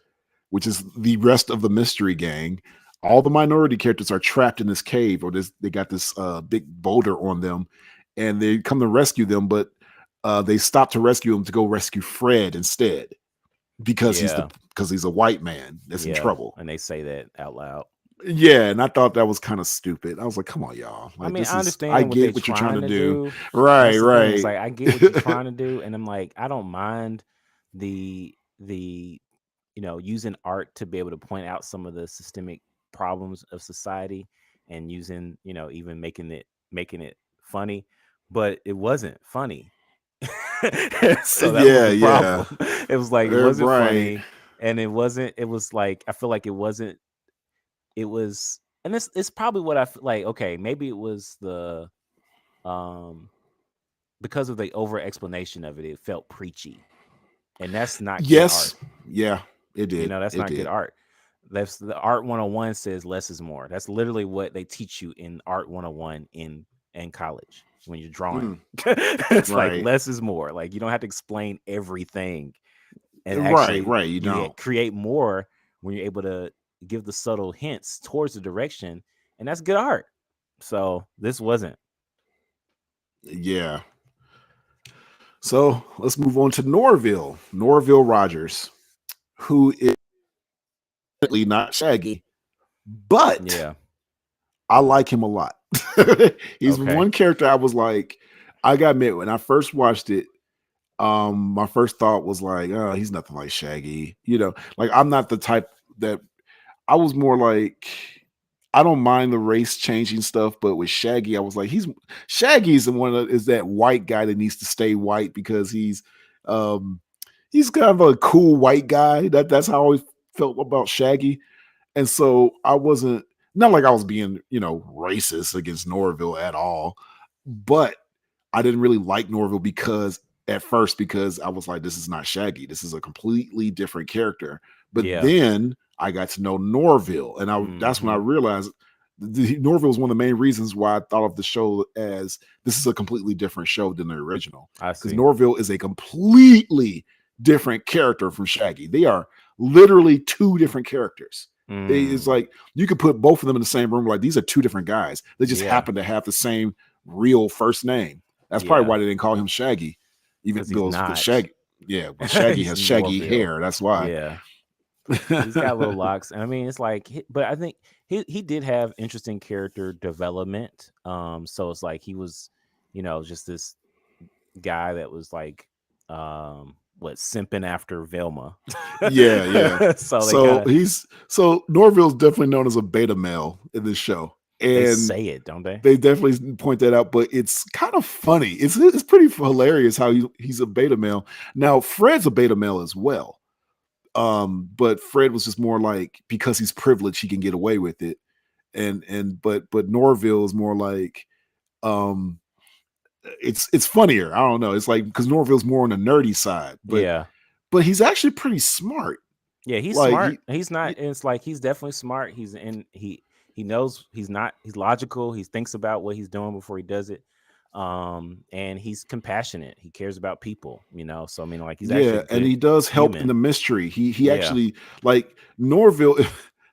which is the rest of the mystery gang, all the minority characters are trapped in this cave, or they got this big boulder on them, and they come to rescue them, but they stop to rescue them to go rescue Fred instead because Yeah, he's a white man that's in yeah, trouble. and they say that out loud. Yeah, and I thought that was kind of stupid. I was like, come on, y'all. I Like mean, this I is I understand what they're get what you're trying to trying to do. do. Right, That's the thing. It's right. like I get what you're trying to do, and I'm like, I don't mind the using art to be able to point out some of the systemic problems of society, and using even making it funny, but it wasn't funny. So that was Yeah, the yeah. problem. It was like it wasn't Right. funny, and it was like I feel like it wasn't. It was, and it's probably what I feel like. Okay, maybe it was the um because of the over explanation of it, it felt preachy, and that's not good art. Yes. Yeah, it did. That's It not good did. art. That's the art 101 says less is more. That's literally what they teach you in art 101 in college when you're drawing. Mm, It's like right. less is more. Like you don't have to explain everything. and Right, actually right. You don't. create more when you're able to give the subtle hints towards the direction, and that's good art. So this wasn't. Yeah. So let's move on to Norville. Norville Rogers, who is definitely not Shaggy, but Yeah. I like him a lot. He's Okay. one character I was like, I gotta admit, when I first watched it, my first thought was like, oh, he's nothing like Shaggy. Like I'm not the type that I was more like, I don't mind the race changing stuff, but with Shaggy, I was like, Shaggy's the one that is that white guy that needs to stay white because um he's kind of a cool white guy. That's how I always felt about Shaggy. And so I wasn't, not like I was being, racist against Norville at all, but I didn't really like Norville because at first, because I was like, this is not Shaggy. This is a completely different character. But Yeah. then I got to know Norville, and that's when I Hmm. realized Norville is one of the main reasons why I thought of the show as this is a completely different show than the original. I Because see. Norville is a completely different character from Shaggy. They are literally two different characters. It's Mm, like you could put both of them in the same room. Like these are two different guys. They just yeah. happen to have the same real first name. That's probably Yeah. why they didn't call him Shaggy, even Because he's though not. Shaggy, yeah, but Shaggy He's has shaggy Norville. hair. That's why. Yeah. He's got little locks. And I mean, it's like, but I think he did have interesting character development. So it's like he was, just this guy that was like, what, simping after Velma. Yeah, yeah. So they kind So of Norville's definitely known as a beta male in this show, they and say it, don't they? they definitely point that out. But it's kind of funny. It's pretty hilarious how he's a beta male. Now Fred's a beta male as well. But Fred was just more like because he's privileged, he can get away with it. But Norville is more like um it's funnier. I don't know. It's like because Norville's more on the nerdy side, Yeah. but he's actually pretty smart. Yeah, he's Like smart. He's not. It's like he's definitely smart. He knows he's not. He's logical. He thinks about what he's doing before he does it. And he's compassionate. He cares about people. So I mean, like he's actually yeah, a and good he does help in human. the mystery. He Yeah, actually like Norville.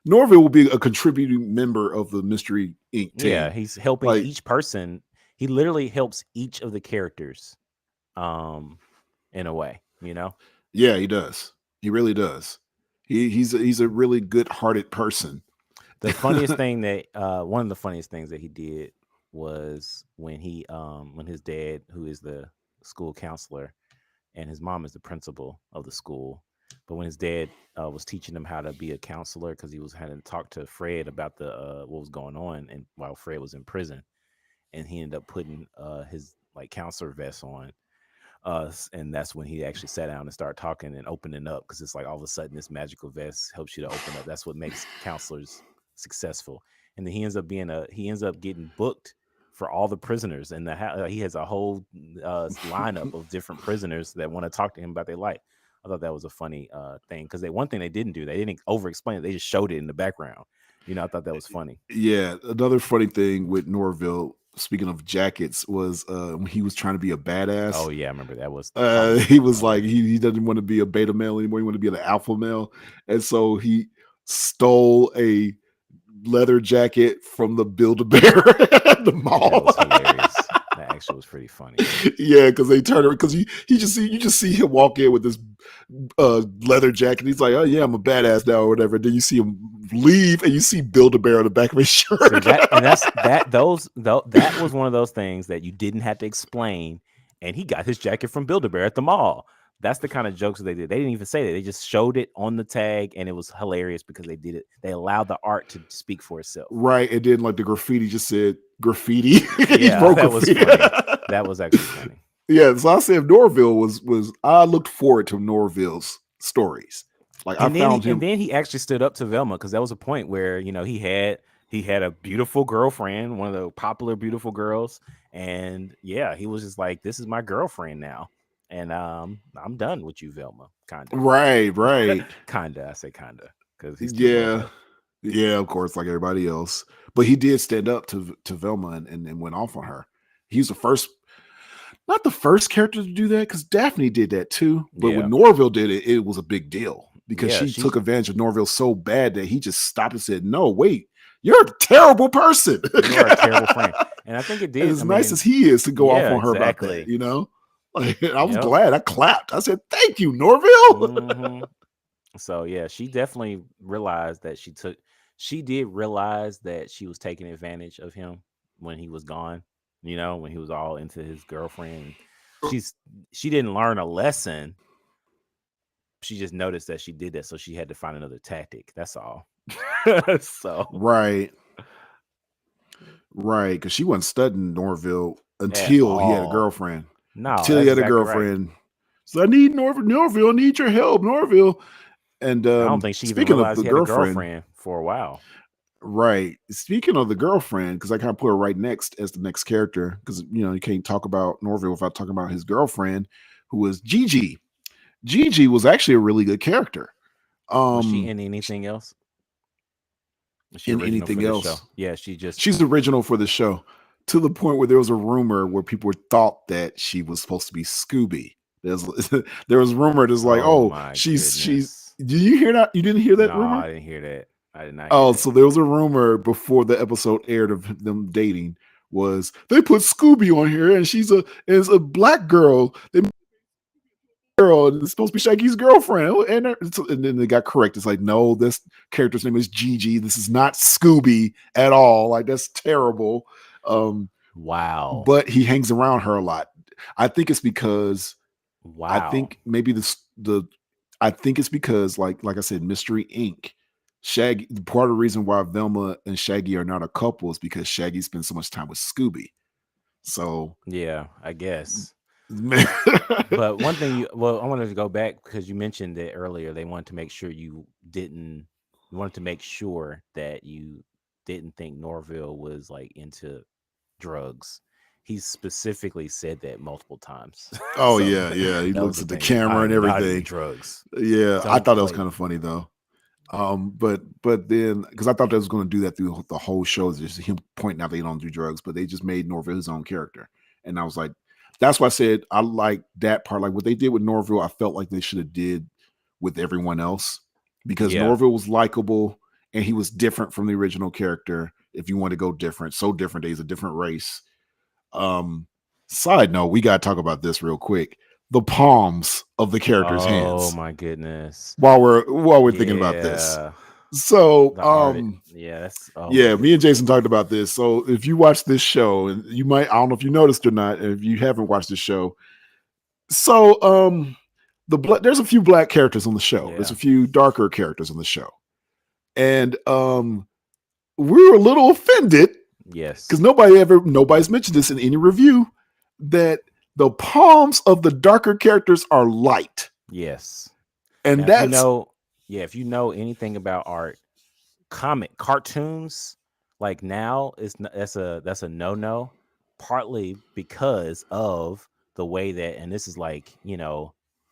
Norville will be a contributing member of the Mystery Inc. yeah. team. He's helping Like each person. He literally helps each of the characters. Um, in a way, yeah, he does. He really does. He's a really good-hearted person. The funniest thing that one of the funniest things that he did was when his dad, who is the school counselor, and his mom is the principal of the school, but when his dad was teaching him how to be a counselor because he was had to talk to Fred about the what was going on, and while Fred was in prison, and he ended up putting his like counselor vest on us, and that's when he actually sat down and started talking and opening up, because it's like all of a sudden this magical vest helps you to open up. That's what makes counselors successful. And then he ends up getting booked for all the prisoners, and he has a whole lineup of different prisoners that want to talk to him about their life. I thought that was a funny thing, because one thing they didn't do, they didn't over explain it, they just showed it in the background. I thought that was funny. Yeah, another funny thing with Norville, speaking of jackets, was when he was trying to be a badass. Oh yeah, I remember that was probably He pretty was funny. like he doesn't want to be a beta male anymore. He want to be an alpha male, and so he stole a leather jacket from the Build-A-Bear at the That mall. was hilarious. That actually was pretty funny. Yeah, because they turn it because you just see him walk in with this leather jacket. He's like, oh yeah, I'm a badass now or whatever. Then you see him leave, and you see Build-A-Bear on the back of his shirt. See that, and that was one of those things that you didn't have to explain. And he got his jacket from Build-A-Bear at the mall. That's the kind of jokes they did. They didn't even say that. They just showed it on the tag, and it was hilarious because they did it. They allowed the art to speak for itself. Right, and then like the graffiti just said graffiti. He Yeah, wrote that was graffiti. funny. That was actually funny. Yeah, so I said Norville was I looked forward to Norville's stories. Like I found And him then he actually stood up to Velma, because that was a point where he had a beautiful girlfriend, one of the popular beautiful girls, and yeah, he was just like, "This is my girlfriend now, and I'm done with you, Velma." Kinda, right, right. kinda. I say kinda because he still loved Yeah. her. Yeah, of course, like everybody else. But he did stand up to Velma and went off on her. He's the first. not the first character to do that, because Daphne did that too. But when Yeah. Norville did it, it was a big deal because Yeah, she she took advantage of Norville so bad that he just stopped and said, "No, wait, you're a terrible person." you are a terrible friend. And I think it And did. as I nice as mean, he is to go off yeah, on her about that, exactly. Like, I was Yep. glad. I clapped. I said, "Thank you, Norville." hmm So yeah, she definitely realized that she did realize that she was taking advantage of him when he was gone, when he was all into his girlfriend. She's she didn't learn a lesson. She just noticed that she did that, so she had to find another tactic. That's all. So Right, right. Because she wasn't studying Norville at until he had a all. girlfriend. No, Until he that's had a exactly right. girlfriend. So I need Norville. I need your help, Norville. And I don't think she even speaking of realized the he had a girlfriend, girlfriend for a while. right? Speaking of the girlfriend, because I kind of put her right next as the next character, because you can't talk about Norville without talking about his girlfriend, who was Gigi. Gigi was actually a really good character. Was she Um, in anything else? Was she in original for anything this show? else, Yeah, she just. she's original for the show, to the point where there was a rumor where people thought that she was supposed to be Scooby. There's there was rumor that's like, Oh oh, my she's. goodness. Did you hear that? You didn't hear No, that I rumor? didn't hear that. I did not hear Oh, that. so there was a rumor before the episode aired of them dating. Was they put Scooby on here and she's a black girl? They girl and it's supposed to be Shaggy's girlfriend, and then they got correct. It's like, no, this character's name is Gigi. This is not Scooby at all. Like, that's terrible. Um, Wow. but he hangs around her a lot. I think it's because I Wow. think maybe the I think it's because like I said, Mystery Inc. Shaggy. Part of the reason why Velma and Shaggy are not a couple is because Shaggy spends so much time with Scooby. So, Yeah, I guess. man, But one thing well, I wanted to go back because you mentioned it earlier. They wanted to make sure you wanted to make sure that you didn't think Norville was like into drugs. He specifically said that multiple times. oh So yeah, yeah. He that was looks the at the thing. camera I and do not do everything. drugs. Yeah, I Don't thought that was play kind of with me. funny though. But then because I thought they was going to do that through the whole show, just him pointing out they don't do drugs, but they just made Norville his own character, and I was like, that's why I said I like that part. Like what they did with Norville, I felt like they should have did with everyone else because Yeah. Norville was likable and he was different from the original character. If you want to go different, so different, that he's a different race. Um, Side note, we got to talk about this real quick. The palms of the characters' Oh hands my goodness. while we're thinking about this. Yeah. So, The art. Yeah, that's oh my yeah, me and goodness. Jason talked about this. So, if you watch this show, and you might, I don't know if you noticed or not, if you haven't watched the show. So, there's a few black characters on the show. There's Yeah. a few darker characters on the show, and we were a little offended because Yes. nobody's mentioned this in any review that the palms of the darker characters are light, Yes. and Now, if you that's know, yeah, if you know anything about art, comic cartoons, like now that's a no-no, partly because of the way that, and this is like,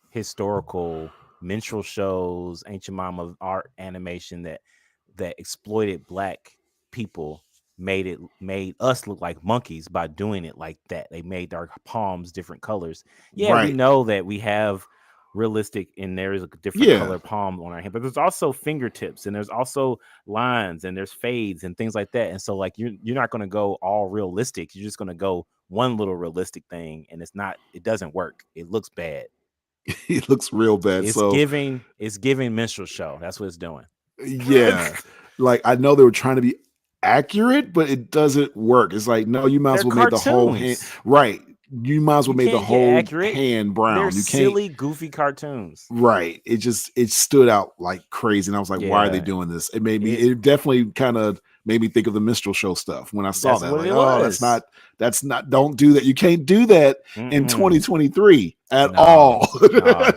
historical minstrel shows, ancient mama art animation that exploited black people, made us look like monkeys by doing it like that. They made our palms different colors. Yeah, we right. know that we have realistic and there is a different Yeah, color palm on our hand, but there's also fingertips and there's also lines and there's fades and things like that. And so like you're not going to go all realistic. You're just going to go one little realistic thing, and it doesn't work. It looks bad. he looks real bad. So, It's giving minstrel show. That's what it's doing. yeah, like I know they were trying to be accurate, but it doesn't work. It's like, no, you might They're as well made the whole hand cartoons. right. You might as well You made the can't get whole accurate. hand They're brown. You can't. silly, goofy cartoons. Right. It stood out like crazy. And I was like, why are they Yeah, doing this? it It definitely kind of made me think of the minstrel show stuff when I saw that's that. what Like, it oh, was. that's not, don't do that. You can't do that in Mm-mm. 2023 at No, all. no.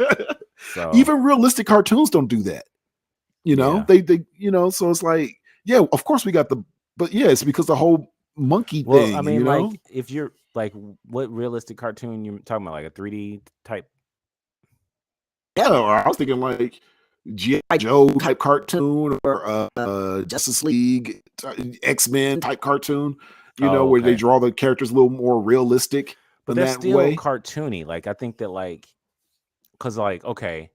So Even realistic cartoons don't do that. yeah. So it's like, yeah, of course we got but yeah, it's because the whole monkey Well, I thing, mean, like, if you're like, what realistic cartoon you talking about? Like a 3D type? Yeah, or I was thinking like G.I. Joe type cartoon or Justice League, X-Men type cartoon, Oh, where they okay. draw the characters a little more realistic. but in they're that still way. cartoony. Like I think that cuz okay,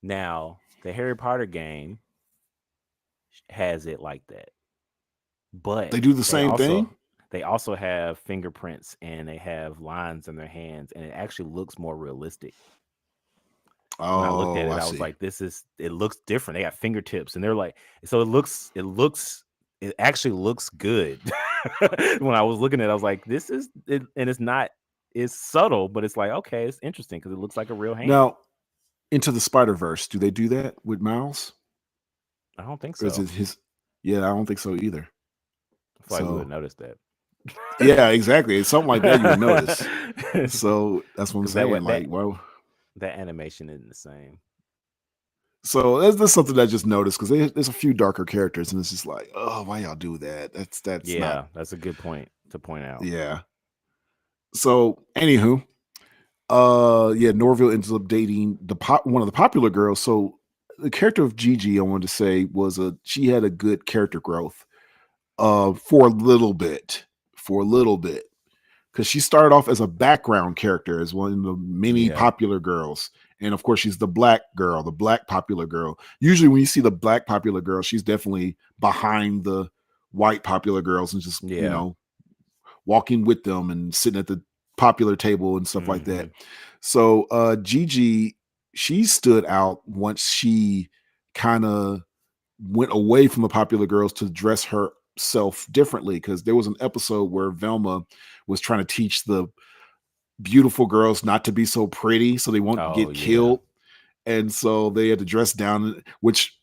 now the Harry Potter game has it like that. But They do the they same also thing. they also have fingerprints and they have lines in their hands and it actually looks more realistic. When I looked at Oh, it, I I was see. like, it looks different. They got fingertips and they're like, so it actually looks good. When I was looking at it, I was like, this is it, and it's not, it's subtle, but it's like, okay, it's interesting because it looks like a real hand. Now, Into the Spider Verse, do they do that with Miles, I don't think or is so. it his? Yeah, I don't think so either. I feel like we would So have noticed that. yeah, exactly. It's something like that you would notice. So that's what I'm Because that saying. what Like, well, that animation isn't the same. so that's something I just noticed because there's a few darker characters, and it's just like, oh, why y'all do that? That's not. Yeah, that's a good point to point out. Yeah. So, anywho, yeah, Norville ends up dating one of the popular girls. So the character of Gigi, I wanted to say, she had a good character growth for a little bit. For a little bit. Because she started off as a background character, as one of the many Yeah. popular girls. And of course, she's the black girl, the black popular girl. Usually, when you see the black popular girl, she's definitely behind the white popular girls and just, Yeah. walking with them and sitting at the popular table and stuff like that. Hmm. So Gigi, she stood out once she kind of went away from the popular girls to dress herself differently, because there was an episode where Velma was trying to teach the beautiful girls not to be so pretty so they won't Oh get yeah. killed, and so they had to dress down, which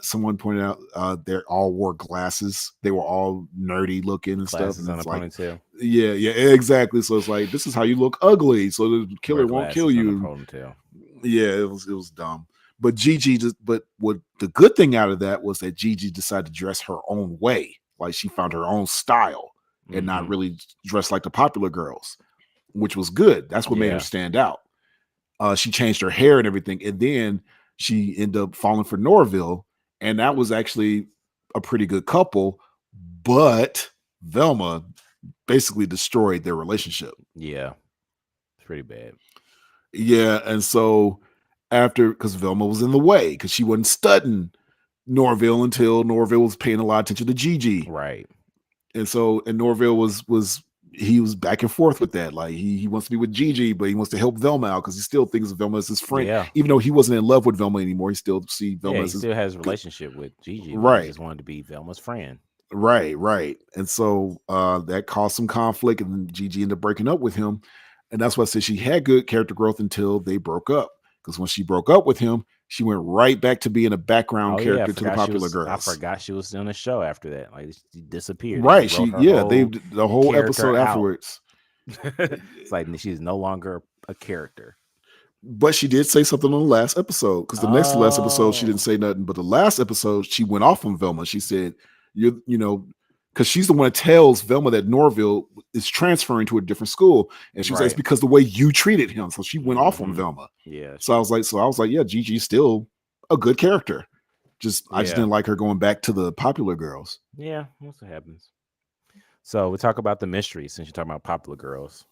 someone pointed out they all wore glasses, they were all nerdy looking and stuff, Glasses and on a it's like, ponytail. yeah, exactly. So it's like, this is how you look ugly so the Wear killer won't kill glasses on a you. ponytail. Yeah, it was dumb. But Gigi just but what the good thing out of that was that Gigi decided to dress her own way. Like, she found her own style and not Hmm. really dress like the popular girls, which was good. That's what made her Yeah. stand out. She changed her hair and everything, and then she ended up falling for Norville, and that was actually a pretty good couple. But Velma basically destroyed their relationship. Yeah. It's pretty bad. Yeah, and so after, because Velma was in the way, because she wasn't studying Norville until Norville was paying a lot of attention to Gigi, Right. and so Norville was he was back and forth with that. Like, he wants to be with Gigi, but he wants to help Velma out because he still thinks of Velma as his friend, Yeah. even though he wasn't in love with Velma anymore. He still see Yeah. Velma He as his still has a good. relationship with Gigi, but he Right, just wanted to be Velma's friend. right, and so that caused some conflict, and then Gigi ended up breaking up with him, and that's why I said she had good character growth until they broke up. Because when she broke up with him, she went right back to being a background Oh yeah, character to the popular I girls. forgot she was on the show after that. Like she disappeared. They Right, just she wrote her yeah, they whole did the whole character episode out. afterwards. It's like she's no longer a character. But she did say something on the last episode, because the next to last episode she didn't Oh, say nothing. But the last episode she went off on Velma. She said, because she's the one that tells Velma that Norville is transferring to a different school, and she was like, it's right. because the way you treated him. So she went off on Hmm. Velma. Yeah, So I was like, yeah, Gigi's still a good character. I just yeah, didn't like her going back to the popular girls. yeah. That's what happens. So we talk about the mystery since you're talking about popular girls.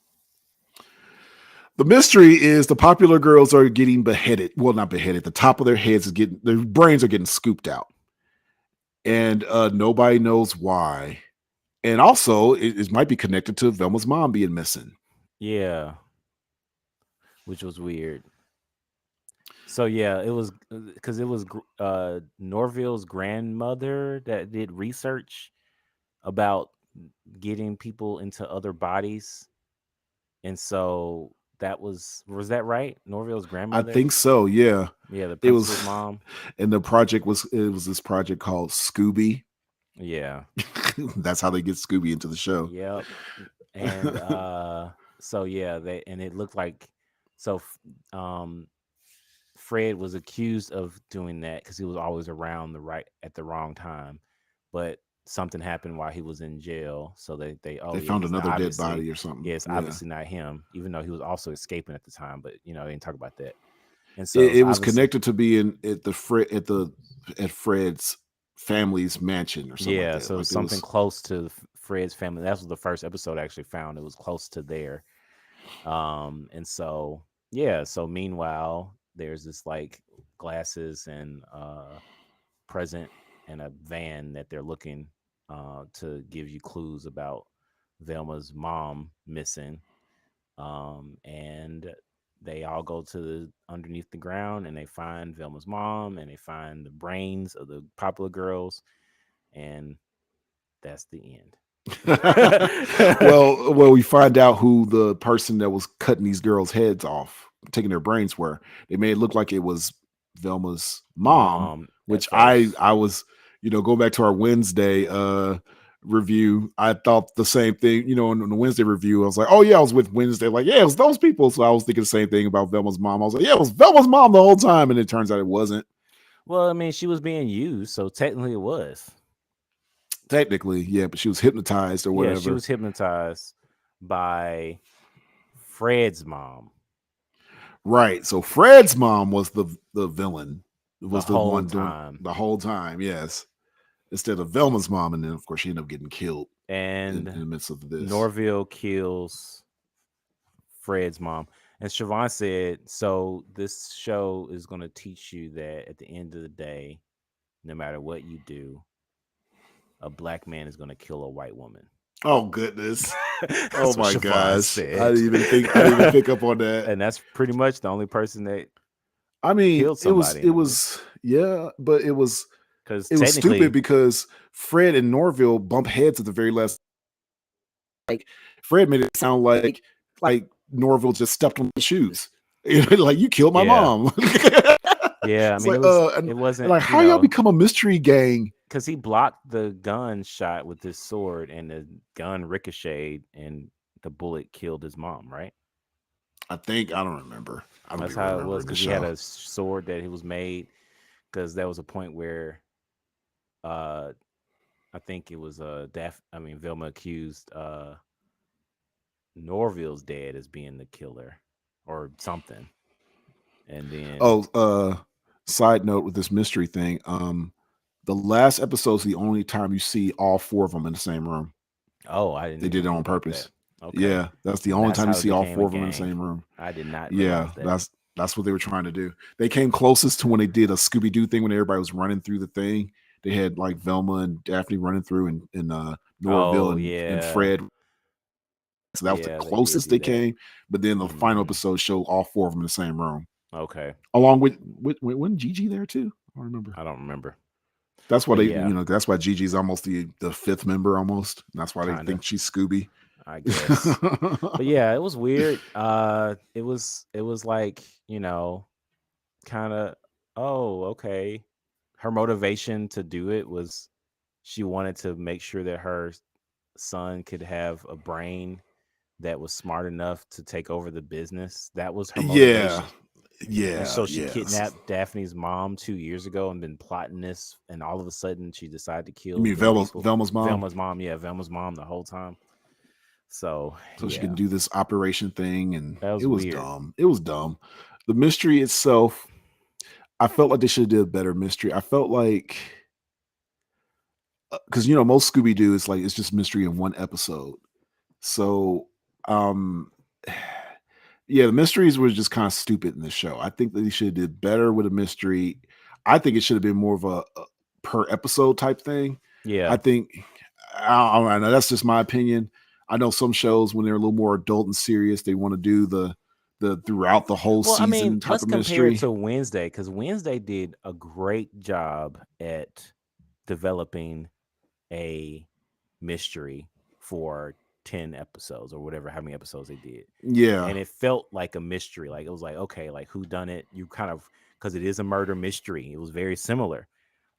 The mystery is the popular girls are getting beheaded. Well, not beheaded. The top of their heads is getting, their brains are getting scooped out, and nobody knows why. And also, it might be connected to Velma's mom being missing. Yeah, which was weird. So yeah, it was because it was Norville's grandmother that did research about getting people into other bodies, and so was that right? Norville's I grandmother, think so. Yeah, yeah, the it principal's was, mom, and it was this project called Scooby. yeah, That's how they get Scooby into the show. yep, and so yeah, it looked like so Fred was accused of doing that because he was always around the right at the wrong time, but something happened while he was in jail. So they oh They yeah, found he's not another dead obviously body or something. yeah, it's Yeah, obviously not him, even though he was also escaping at the time. But they didn't talk about that, and so it, it's it was obviously connected to being at Fred's family's mansion or something like yeah. that. So Like, it something was close to Fred's family. That was the first episode I actually found. It was close to there, And so yeah, so meanwhile, there's this like glasses and present and a van that they're looking to give you clues about Velma's mom missing. And they all go to underneath the ground and they find Velma's mom and they find the brains of the popular girls, and that's the end. Well, we find out who the person that was cutting these girls' heads off, taking their brains were. They made it look like it was Velma's mom, Mom at which first. I was, go back to our Wednesday review. I thought the same thing, in the Wednesday review. I was like, oh yeah, I was with Wednesday, like, yeah, it was those people. So I was thinking the same thing about Velma's mom. I was like, yeah, it was Velma's mom the whole time, and it turns out it wasn't. Well, I mean, she was being used, so technically it was. Technically, yeah, but she was hypnotized or Yeah, she whatever. was hypnotized by Fred's mom Right. So Fred's mom was the villain, the was the whole one doing time. the whole time. Yes, instead of Velma's mom, and then of course she ended up getting killed in And the midst of this. Norville kills Fred's mom. And Siobhan said, so this show is going to teach you that at the end of the day, no matter what you do, a black man is going to kill a white woman. Oh goodness. Oh That's what my Siobhan gosh. I said. didn't even think. I didn't even pick up on that. And that's pretty much the only person that I mean, killed somebody it in this. was yeah, but Because it was stupid technically, because Fred and Norville bump heads at the very last. Like Fred made it sound like Norville just stepped on his shoes. Like you killed my yeah, mom. yeah. I It's mean, like it and wasn't, like how y'all become a mystery gang? because he blocked the gun shot with his sword, and the gun ricocheted, and the bullet killed his mom. Right? I think I don't remember. I don't be That's how it was remembering the because he had show. a sword that he was made. Because there was a point where, uh, I think it was Velma accused Norville's dad as being the killer or something, and then Oh, side note with this mystery thing. The last episode's the only time you see all four of them in the same room. oh, I didn't They did even it know on about that. purpose. Okay, Yeah, that's the and only that's time you how it see all became a four of them in the gang. same room. I did not Yeah, realize that. that's what they were trying to do. They came closest to when they did a Scooby Doo thing when everybody was running through the thing. They had like Velma and Daphne running through, and Norville Oh and yeah, Fred. So that was the yeah, they did closest do they that. came. But then the final Hmm. episode showed all four of them in the same room, Okay, along with wasn't Gigi there too? I don't remember. I don't remember, That's why but they, yeah, that's why Gigi's almost the fifth member almost. And that's why they kind of, think she's Scooby. I guess. But yeah, it was weird. It was like kind of, oh, okay. Her motivation to do it was she wanted to make sure that her son could have a brain that was smart enough to take over the business. That was her Yeah, motivation. And yeah, so she yes. kidnapped Daphne's mom 2 years ago and been plotting this. And all of a sudden, she decided to You kill mean the people. Velma's mom? Velma's mom, yeah, Velma's mom the whole time. So So she yeah, can do this operation thing, and that it was was weird. dumb. It was dumb. The mystery itself, I felt like they should have did a better mystery. I felt like because most Scooby Doo is like it's just mystery in one episode. So um yeah, the mysteries were just kind of stupid in this show. I think that they should have did better with a mystery. I think it should have been more of a per episode type thing. I Yeah. think I know that's just my opinion. I know some shows when they're a little more adult and serious, they want to do the throughout the whole Well, I mean, season type let's of compare it mystery. to Wednesday because Wednesday did a great job at developing a mystery for 10 episodes or whatever, how many episodes they did. Yeah, And it felt like a mystery. Like it was like, okay, like who done it? You kind of, because it is a murder mystery. It was very similar.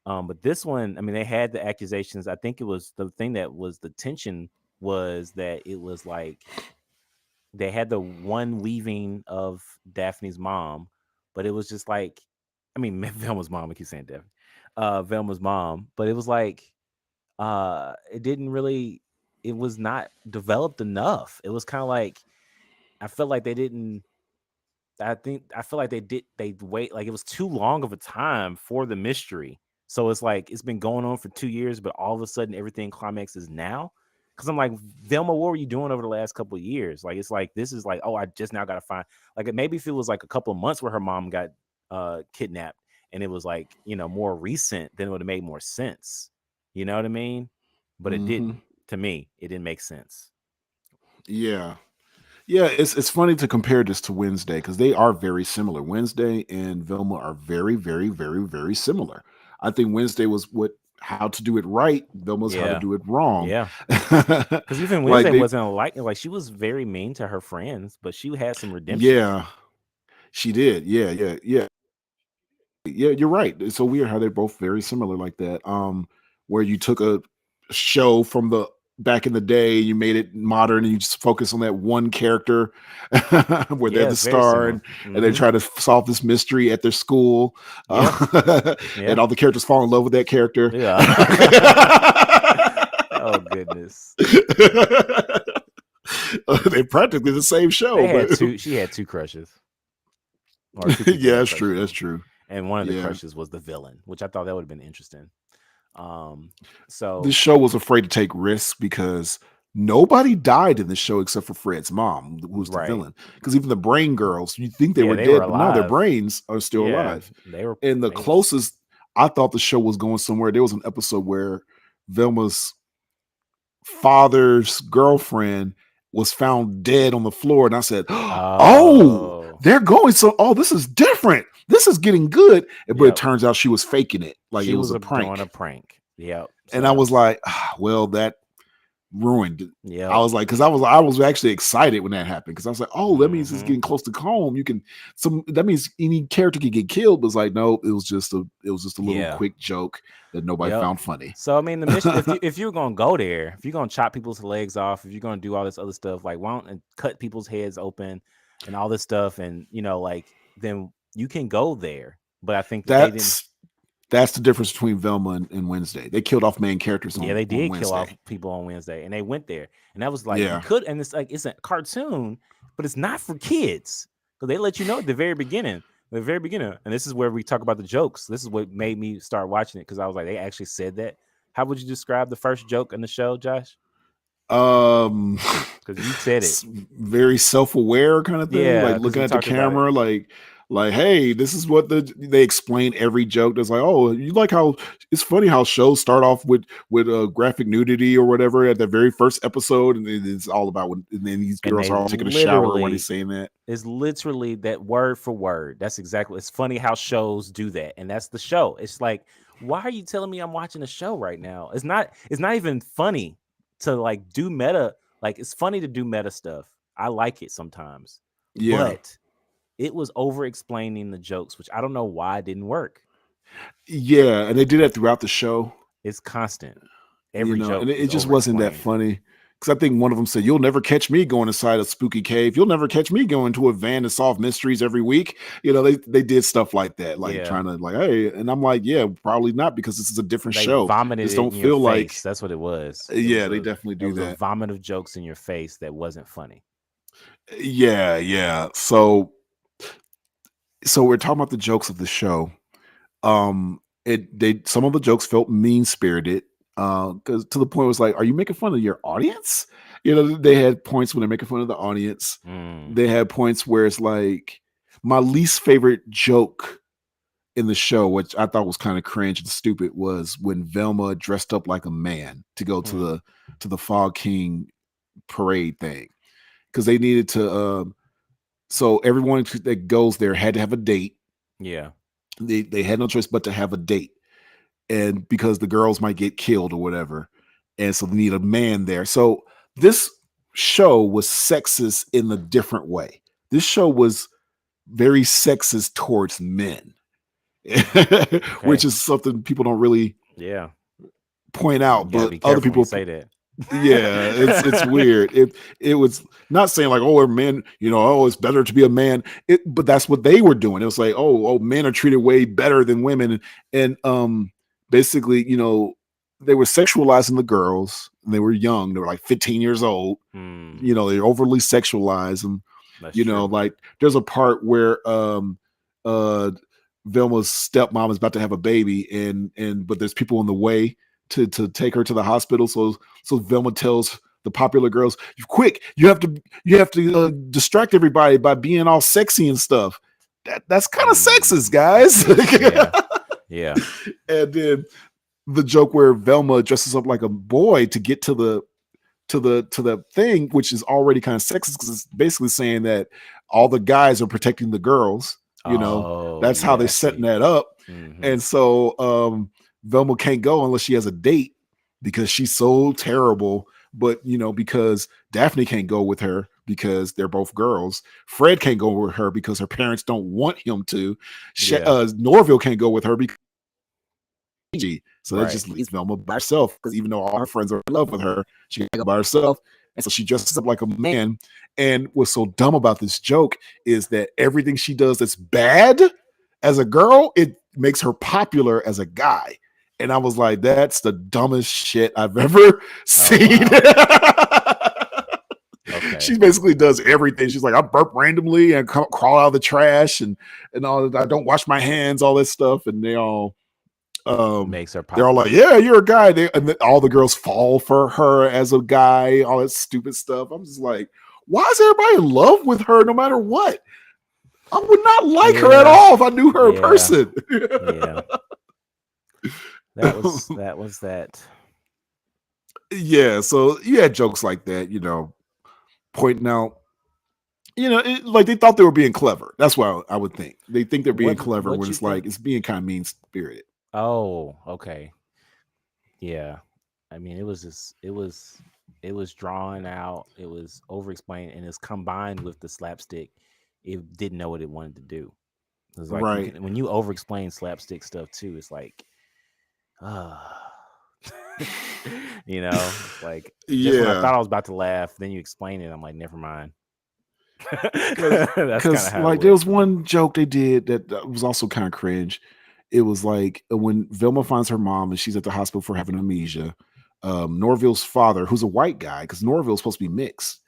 But this one, I mean, they had the accusations. I think it was the thing that was the tension was that it was like they had the one leaving of Daphne's mom, but it was just like, I mean, Velma's mom. I keep saying Daphne, Velma's mom, but it was like, it didn't really, it was not developed enough. It was kind of like, I felt like they didn't. I feel like they wait like it was too long of a time for the mystery. So it's like it's been going on for 2 years, but all of a sudden everything climaxes now. Because I'm like, Velma, what were you doing over the last couple of years? Like, it's like this is like, oh, I just now got to find. Like, it maybe if it was like a couple of months where her mom got kidnapped, and it was like more recent, then it would have made more sense. You know what I mean? But it Hmm. didn't. To me, it didn't make sense. Yeah. Yeah, it's funny to compare this to Wednesday because they are very similar. Wednesday and Velma are very, very, very, very similar. I think Wednesday was what how to do it right. Velma's how to Yeah, do it wrong. yeah. Because even Like Wednesday they, wasn't like she was very mean to her friends, but she had some redemption. yeah, she did. Yeah, yeah, yeah. Yeah, you're right. It's so weird how they're both very similar like that. Where you took a show from the back in the day, you made it modern, and you just focus on that one character where they're Yeah, the it's very star, similar. and they Mm-hmm. try to solve this mystery at their school, Yeah, and yeah, all the characters fall in love with that character. yeah. Oh goodness. They're practically the same show, They but had two. She had two crushes, or two people yeah, had that's crushes true. That's on, true. and one of the Yeah. crushes was the villain, which I thought that would have been interesting. Um, This so show was afraid to take risks because nobody died in the show except for Fred's mom, who was the right, villain. Because even the brain girls, you think they yeah, were they were dead, but no, their alive. brains are still Yeah, alive. they were. And the They was. closest I thought the show was going somewhere, there was an episode where Velma's father's girlfriend was found dead on the floor. And I said, oh, Oh, they're going so, oh, this is different. This is getting good. But it yep. turns out she was faking it. Like it She was was a doing a prank. prank. Yep. And I So, was like, well, that ruined it. I yep. was like, because I was actually excited when that happened because I was like, oh, that means it's Mm-hmm. getting close to home. You can some that means any character can get killed. But it's like, no, it was just a little Yeah. quick joke that nobody Yep. found funny. So I mean, the mission. If you're gonna go there, if you're gonna chop people's legs off, if you're gonna do all this other stuff, like why don't and cut people's heads open and all this stuff, and like then you can go there. But I think that they didn't. that's that's the difference between Velma and Wednesday. They killed off main characters Yeah, on they on did kill off Wednesday. people on Wednesday, and they went there, and that was like you Yeah, could, and it's like it's a cartoon, but it's not for kids because they let you know at the very beginning, and this is where we talk about the jokes. This is what made me start watching it because I was like, they actually said that. How would you describe the first joke in the show, Josh? um, Because you said it. very self-aware kind of thing, Yeah, like because looking we at the talked about it. camera, like hey, this is what they explain every joke. That's like, oh, you like how it's funny how shows start off with graphic nudity or whatever at the very first episode, and it's all about when and then these And girls they are all taking a shower when he's literally saying that. is literally that word for word. That's exactly. It's funny how shows do that, and that's the show. It's like, why are you telling me I'm watching a show right now? It's not. It's not even funny to like do meta. Like it's funny to do meta stuff. I like it sometimes, Yeah, but it was over explaining the jokes, which I don't know why it didn't work. yeah, and they did that throughout the show. It's constant. Every And joke it is just over wasn't that explained. funny. Because I think one of them said, "You'll never catch me going inside a spooky cave. You'll never catch me going to a van to solve mysteries every week." They did stuff like that, like Yeah, trying to like, hey, and I'm like, yeah, probably not because this is a different they show. vomited This it don't in your feel face. like, That's what it was. yeah, they definitely It do was a that. vomit of jokes in your face that wasn't funny. Yeah, yeah. So we're talking about the jokes of the show. It they some of the jokes felt mean spirited. Because to the point it was like, are you making fun of your audience? They had points when they're making fun of the audience. Mm, They had points where it's like my least favorite joke in the show, which I thought was kind of cringe and stupid, was when Velma dressed up like a man to go to mm, the Fog King parade thing because they needed to. So everyone that goes there had to have a date. yeah. They had no choice but to have a date, and because the girls might get killed or whatever, and so they need a man there. So this show was sexist in a different way. This show was very sexist towards men, which Okay. is something people don't really Yeah. point You out, gotta but be other careful when you people. say that. Yeah, it's weird. It was not saying like, oh, we're men, oh, it's better to be a man. But that's what they were doing. It was like, oh, men are treated way better than women, and basically, they were sexualizing the girls. And they were young. They were like 15 years old. Hmm. They overly sexualized them. That's true. Like there's a part where uh Velma's stepmom is about to have a baby, and but there's people in the way to take her to the hospital. So Velma tells the popular girls, quick, you have to distract everybody by being all sexy and stuff. That's kind of sexist, It guys. is. Yeah. Yeah. And then the joke where Velma dresses up like a boy to get to the thing, which is already kind of sexist because it's basically saying that all the guys are protecting the girls. Oh, That's how yeah. they're I setting see. that up. Hmm. And so Velma can't go unless she has a date because she's so terrible. But because Daphne can't go with her because they're both girls. Fred can't go with her because her parents don't want him to. Yeah. Norville can't go with her because so that Right. just leaves Velma by herself because even though all her friends are in love with her, she can't go by herself. And so she dresses up like a man. And what's so dumb about this joke is that everything she does that's bad as a girl, it makes her popular as a guy. And I was like, that's the dumbest shit I've ever Oh, seen. wow. Okay. She basically does everything. She's like, I burp randomly and crawl out of the trash and all that. I don't wash my hands, all this stuff. And Makes her they're all like, popular. yeah, you're a guy. And then all the girls fall for her as a guy, all that stupid stuff. I'm just like, why is everybody in love with her no matter what? I would not like her at Yeah. all if I knew her in Yeah. person. Yeah. That was that. Yeah, so you had jokes like that, pointing out, like they thought they were being clever. That's what I would think. They think they're being clever when What you it's like think? it's being kind of mean spirited. Oh, okay. Yeah. I mean, it was drawn out. It was over explained, and it's combined with the slapstick. It didn't know what it wanted to do. It's like you Right. can when you over explain slapstick stuff too. It's like, ah, it's like just when I Yeah. thought I was about to laugh, then you explain it. I'm like, never mind. Cause, That's kind of cause how it like there was was for me. one joke they did that was also kind of cringe. It was like when Velma finds her mom and she's at the hospital for having amnesia. Norville's father, who's a white guy, because Norville's supposed to be mixed.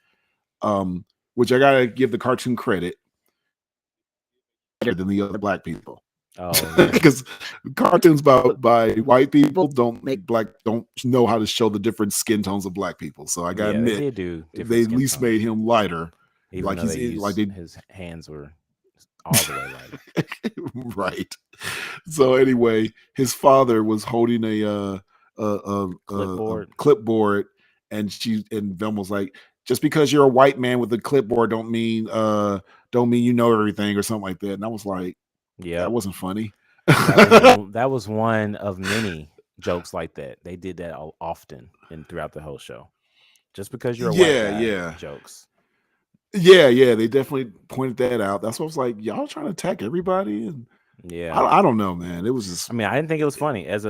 Um, which I gotta give the cartoon credit better than the other black people. Oh yeah, Because cartoons by white people don't know how to show the different skin tones of black people. So I gotta yeah. They admit, did do different they at skin least made tones, him lighter. even Like though he's like they his hands were all the way lighter. right. So anyway, his father was holding a Clipboard. clipboard, and Velma was like, "Just because you're a white man with a clipboard don't mean you know everything or something like that." And I was like, that Yep. wasn't funny. That was one of many jokes like that. They did that often and throughout the whole show. Just because you're a white Yeah, guy, yeah. jokes. Yeah. They definitely pointed that out. That's what I was like, y'all trying to attack everybody, and I, Yeah. I don't know, man. It was just I mean, I didn't think it was funny as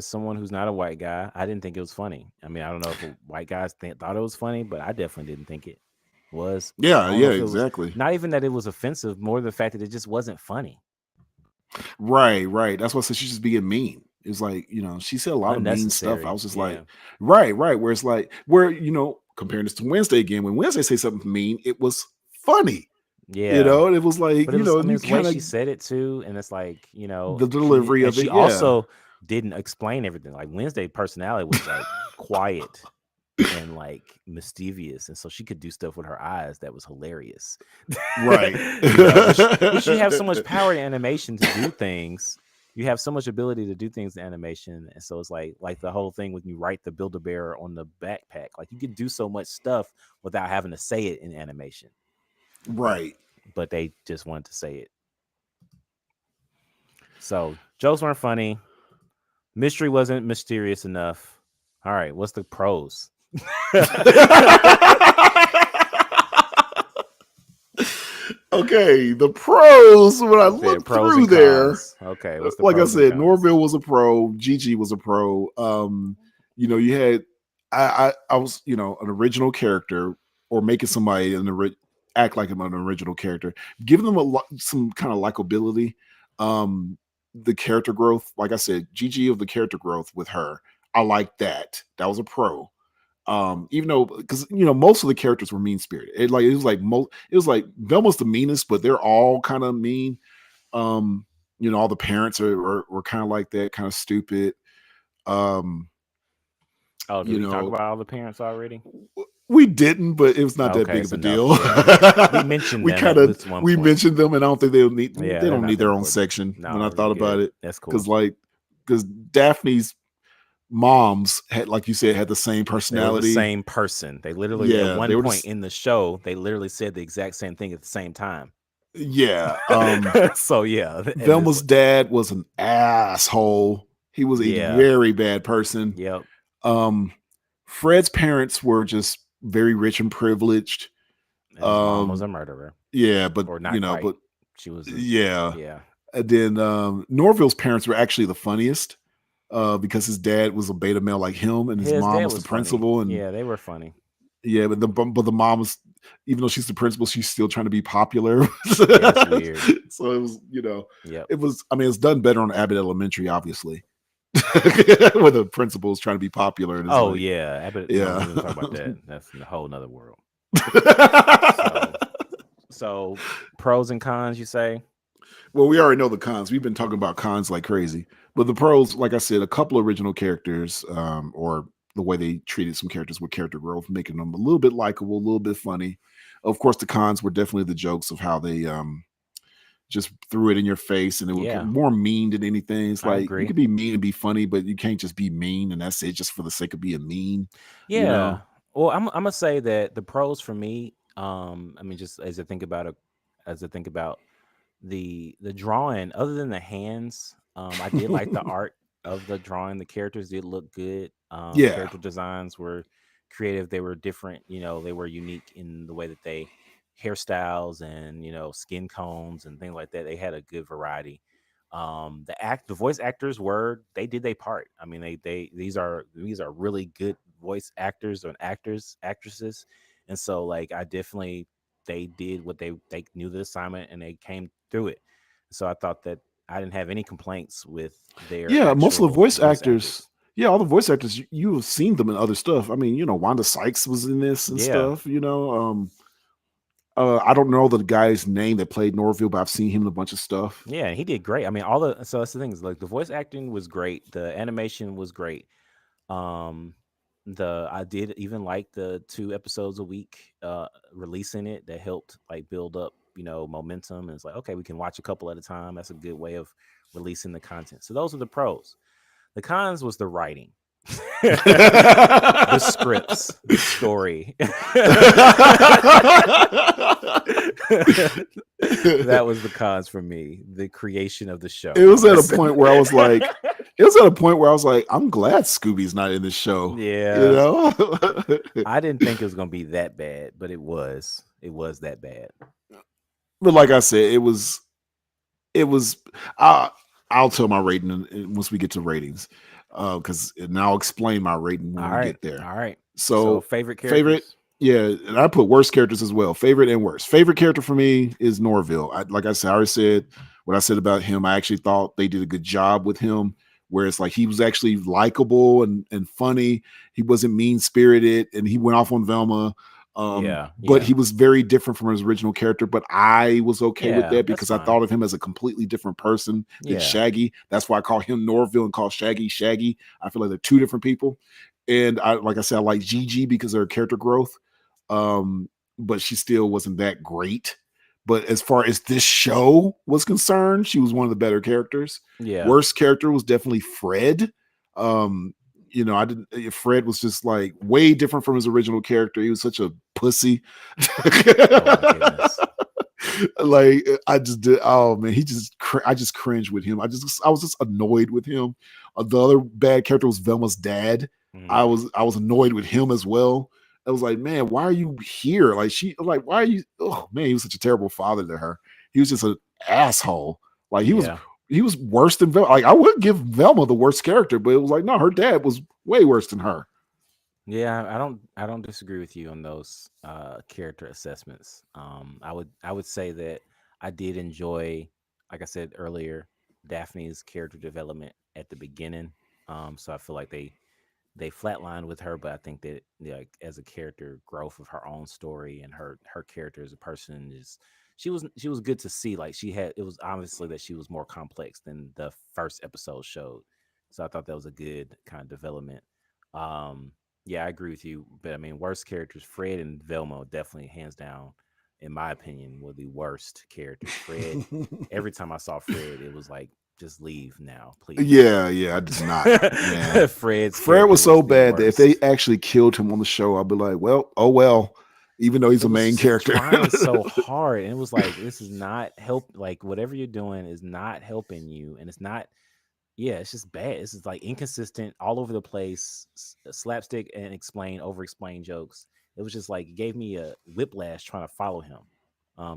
someone who's not a white guy. I didn't think it was funny. I mean, I don't know if white guys thought it was funny, but I definitely didn't think it was. I don't know yeah, if it was exactly. not even that it was offensive, more the fact that it just wasn't funny, Right. That's why I said she's just being mean. It's like, she said a lot of mean stuff. I unnecessary. was just like, Yeah, right. Where it's like, comparing this to Wednesday again, when Wednesday say something mean, it was funny. yeah. And it was like, But it was, I mean, you it's the way kind of she said it too, and it's like, the she did, delivery and of it, she yeah. also didn't explain everything. Like Wednesday personality was like quiet and like mischievous, and so she could do stuff with her eyes that was hilarious. Right. Which you have so much power in animation to do things. You have so much ability to do things in animation, and so it's like the whole thing when you write the Build a Bear on the backpack. Like you can do so much stuff without having to say it in animation, Right. but they just wanted to say it. So jokes weren't funny. Mystery wasn't mysterious enough. All right, what's the pros? Okay, the pros, when I You said looked pros through and there, cons. Okay, what's the like I pros and said, cons? Norville was a pro, Gigi was a pro. You had I was, an original character or making somebody act like I'm an original character, giving them some kind of likability. The character growth, like I said, Gigi of the character growth with her, I like that. That was a pro. Even though because most of the characters were mean spirited. It was like Velma's the meanest, but they're all kind of mean. All the parents were kind of like that, kind of stupid. Um, Oh, did You we talk know, about all the parents already? we didn't, but it was not that Okay, big it's of a enough. deal. Yeah, we mentioned We them kind at of least one we point. mentioned them, and I don't think Yeah, they they're don't not need that their own important. section. When I No, you're thought about good. it, That's cool. because Daphne's moms had, like you said, had the same They were the personality. same person. They literally, at Yeah, one they were point just in the show, they literally said the exact same thing at the same time. yeah. So yeah, and this, Velma's dad was an asshole. He was a yeah, very bad person. yep. Um, Fred's parents were just very rich and privileged. And his mom was Um, a murderer, yeah, but or not quite. but She was a, yeah. yeah. And then Norville's parents were actually the funniest because his dad was a beta male like him, and his His mom dad was the was funny. principal. And Yeah, they were funny. yeah, but the mom was, even though she's the principal, she's still trying to be popular. Yeah, it's weird. So it was, Yep. it was. I mean, it's done better on Abbott Elementary, obviously, where the principal is trying to be popular, and it's Oh like, yeah, Abbott. No, yeah. we don't talk about that. That's a whole nother world. So, so pros and cons, you say? Well, we already know the cons. We've been talking about cons like crazy. But the pros, like I said, a couple original characters, or the way they treated some characters with character growth, making them a little bit likable, a little bit funny. Of course, the cons were definitely the jokes of how they just threw it in your face, and it was Yeah, more mean than anything. It's I like you agree. could be mean and be funny, but you can't just be mean and that's it, just for the sake of being mean. You Yeah. know? Well, I'm gonna say that the pros for me, I mean, just as I think about the drawing, other than the hands, I did like the art of the drawing. The characters did look good. The Yeah. character designs were creative. They were different. They were unique in the way that they hairstyles and skin tones and things like that. They had a good variety. The voice actors they did their part. I mean, these are really good voice actors or actresses, and so like I definitely they did what they knew the assignment and they came through it. So I thought that I didn't have any complaints with their Yeah, most of the actual voice voice actors, actors. yeah, all the voice actors, you have seen them in other stuff. I mean, Wanda Sykes was in this and Yeah, stuff. I don't know the guy's name that played Norville, but I've seen him in a bunch of stuff. yeah, he did great. I mean, so that's the thing is like the voice acting was great, the animation was great. Um, I did even like the 2 episodes a week releasing it. That helped like build up momentum, and it's like, okay, we can watch a couple at a time. That's a good way of releasing the content. So those are the pros. The cons was the writing, the scripts, the story. That was the cons for me. The creation of the show. It No, was at a that's point where I was like, I'm glad Scooby's not in this show. You yeah. know? I didn't think it was gonna be that bad, but it was. It was that bad. But like I said, it was uh, I'll tell my rating once we get to ratings, because and I'll explain my rating when All we right. get there. All right. So So favorite favorite, characters. yeah, and I put worst characters as well. Favorite and worst. Favorite character for me is Norville. Like I said, I already said what I said about him. I actually thought they did a good job with him, where it's like he was actually likable and funny. He wasn't mean spirited, and he went off on Velma. Yeah. But Yeah. he was very different from his original character. But I was okay with Yeah. that That's because I fine. thought of him as a completely different person than Yeah. Shaggy. That's why I call him Norville and call Shaggy Shaggy. I feel like they're two different people. And like I said, I like Gigi because of her character growth. Um, but she still wasn't that great. But as far as this show was concerned, she was one of the better characters. Yeah. Worst character was definitely Fred. I didn't. Fred was just like way different from his original character. He was such a pussy. Oh my goodness. Like I just did. Oh man, I just cringed with him. I was just annoyed with him. The other bad character was Velma's dad. Mhm. I was annoyed with him as well. I was like, man, why are you here? Like, why are you? Oh man, he was such a terrible father to her. He was just an asshole. Like Yeah. he was worse than Velma. Like I would give Velma the worst character, but it was like, no, her dad was way worse than her. Yeah, I don't disagree with you on those character assessments. I would say that I did enjoy, like I said earlier, Daphne's character development at the beginning. So I feel like they flatlined with her, but I think that like as a character growth of her own story and her character as a person is she was good to see. Like it was obviously that she was more complex than the first episode showed. So I thought that was a good kind of development. Um, yeah, I agree with you. But I mean, worst characters, Fred and Velma, definitely hands down, in my opinion, were the worst characters. Fred, every time I saw Fred, it was like, just leave now, please. Yeah, yeah, I did not, man. Fred's Fred character was so was the bad that if they worst. actually killed him on the show, I'd be like, well, oh well, even though he's It a was main just character. trying so hard, and it was like, this is not help. Like, whatever you're doing is not helping you, and it's not. Yeah, it's just bad. It's just like inconsistent, all over the place, slapstick and over explain jokes. It was just like, it gave me a whiplash trying to follow him.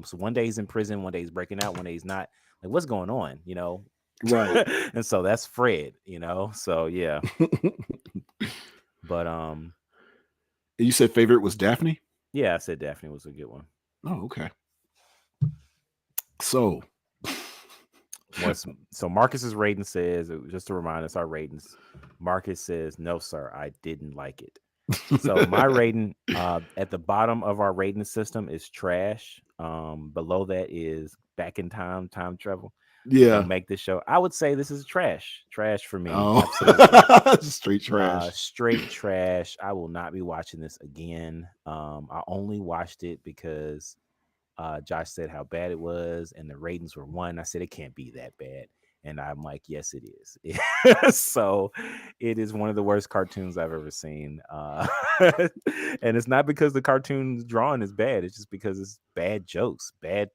So one day he's in prison, one day he's breaking out, one day he's not. Like, what's going on, Right. And so that's Fred, So yeah, but And you said favorite was Daphne? yeah, I said Daphne was a good one. Oh, okay. So, So Marcus's rating says, just to remind us our ratings. Marcus says, "No, sir, I didn't like it." So my rating, at the bottom of our rating system, is trash. Below that is back in time travel. Don't yeah. make this show. I would say this is trash for me. Oh, Absolutely, straight trash. straight trash. I will not be watching this again. I only watched it because Josh said how bad it was, and the ratings were one. I said it can't be that bad, and I'm like, yes, it is. So, it is one of the worst cartoons I've ever seen, and it's not because the cartoon drawing is bad. It's just because it's bad jokes, bad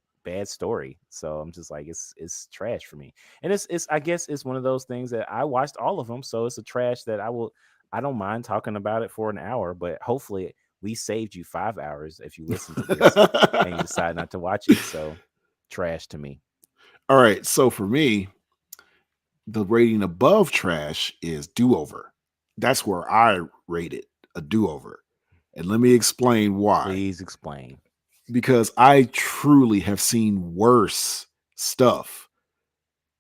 story. So I'm just like, it's trash for me, and it's I guess it's one of those things that I watched all of them, so it's a trash that I don't mind talking about it for an hour, but hopefully we saved you 5 hours if you listen to this and you decide not to watch it. So trash to me. All right. So for me, the rating above trash is do over. That's where I rate it a do over. And let me explain why. Please explain. Because I truly have seen worse stuff.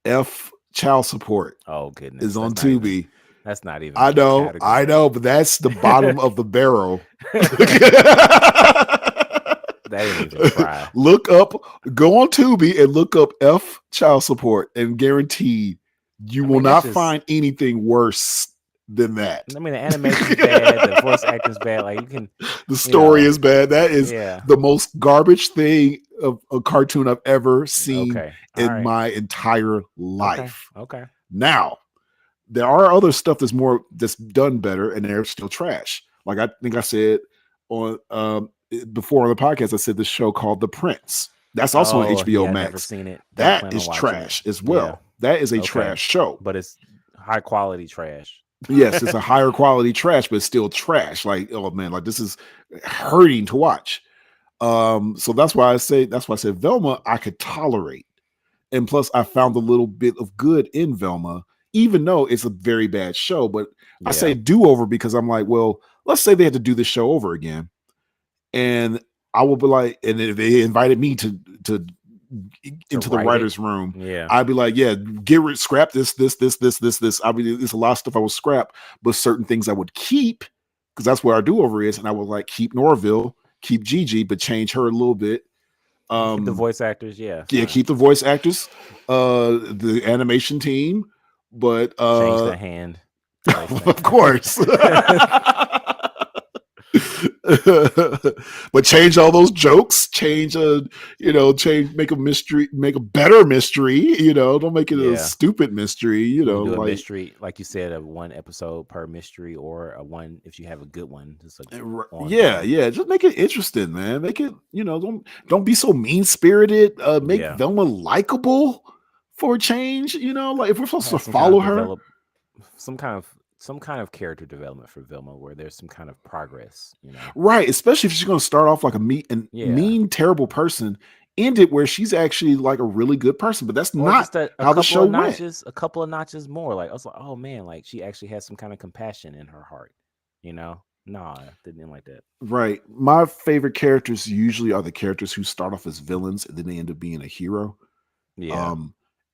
F child support Oh goodness, is on Tubi. that's not even a I category. know, but that's the bottom of the barrel. That didn't even try. Look up, go on Tubi and look up F child support, and guaranteed you I will mean, that's not just. find anything worse than that. I mean, the animation's bad. The voice acting's bad. Like, you can, The you story know, is bad. That is yeah. the most garbage thing of a cartoon I've ever seen Okay. All in right. my entire Okay. life. Okay. Now, there are other stuff that's done better, and they're still trash. Like I think I said on before on the podcast, I said this show called The Prince. That's also on Oh HBO yeah, never Max. seen it. Don't That plan on is watching it. trash as Yeah. well. That is a Okay. trash show. But it's high quality trash. Yes, it's a higher quality trash, but it's still trash. Like, oh man, like this is hurting to watch. So that's why I said Velma I could tolerate. And plus I found a little bit of good in Velma, even though it's a very bad show. But I say Yeah. do over because I'm like, well, let's say they had to do this show over again. And I will be like, and if they invited me to To into the write it. writer's room, Yeah. I'd be like, yeah, scrap this. I mean, there's a lot of stuff I will scrap, but certain things I would keep because that's where our do over is. And I would like keep Norville, keep Gigi, but change her a little bit. Keep the voice actors. Yeah. Yeah, Fine. keep the voice actors, the animation team, but Change the hand. Place of thing. course. But change all those jokes, change, make a mystery, make a better mystery, don't make it a Yeah. stupid mystery, You can do a like mystery, like you said, a one episode per mystery, or a one if you have a good one, just a yeah, ongoing. yeah, just make it interesting, man. Make it, don't be so mean spirited. Make Yeah. Velma likable for a change, like if we're supposed to Have some kind follow of her. some kind of character development for Vilma where there's some kind of progress. Right, especially if she's going to start off like a Yeah. mean, terrible person, end it where she's actually like a really good person. But that's Or not just a how the couple show of went. notches, more. Like, I was like, oh man, like she actually has some kind of compassion in her heart. Nah, didn't end like that. Right. My favorite characters usually are the characters who start off as villains and then they end up being a hero. Yeah. Um,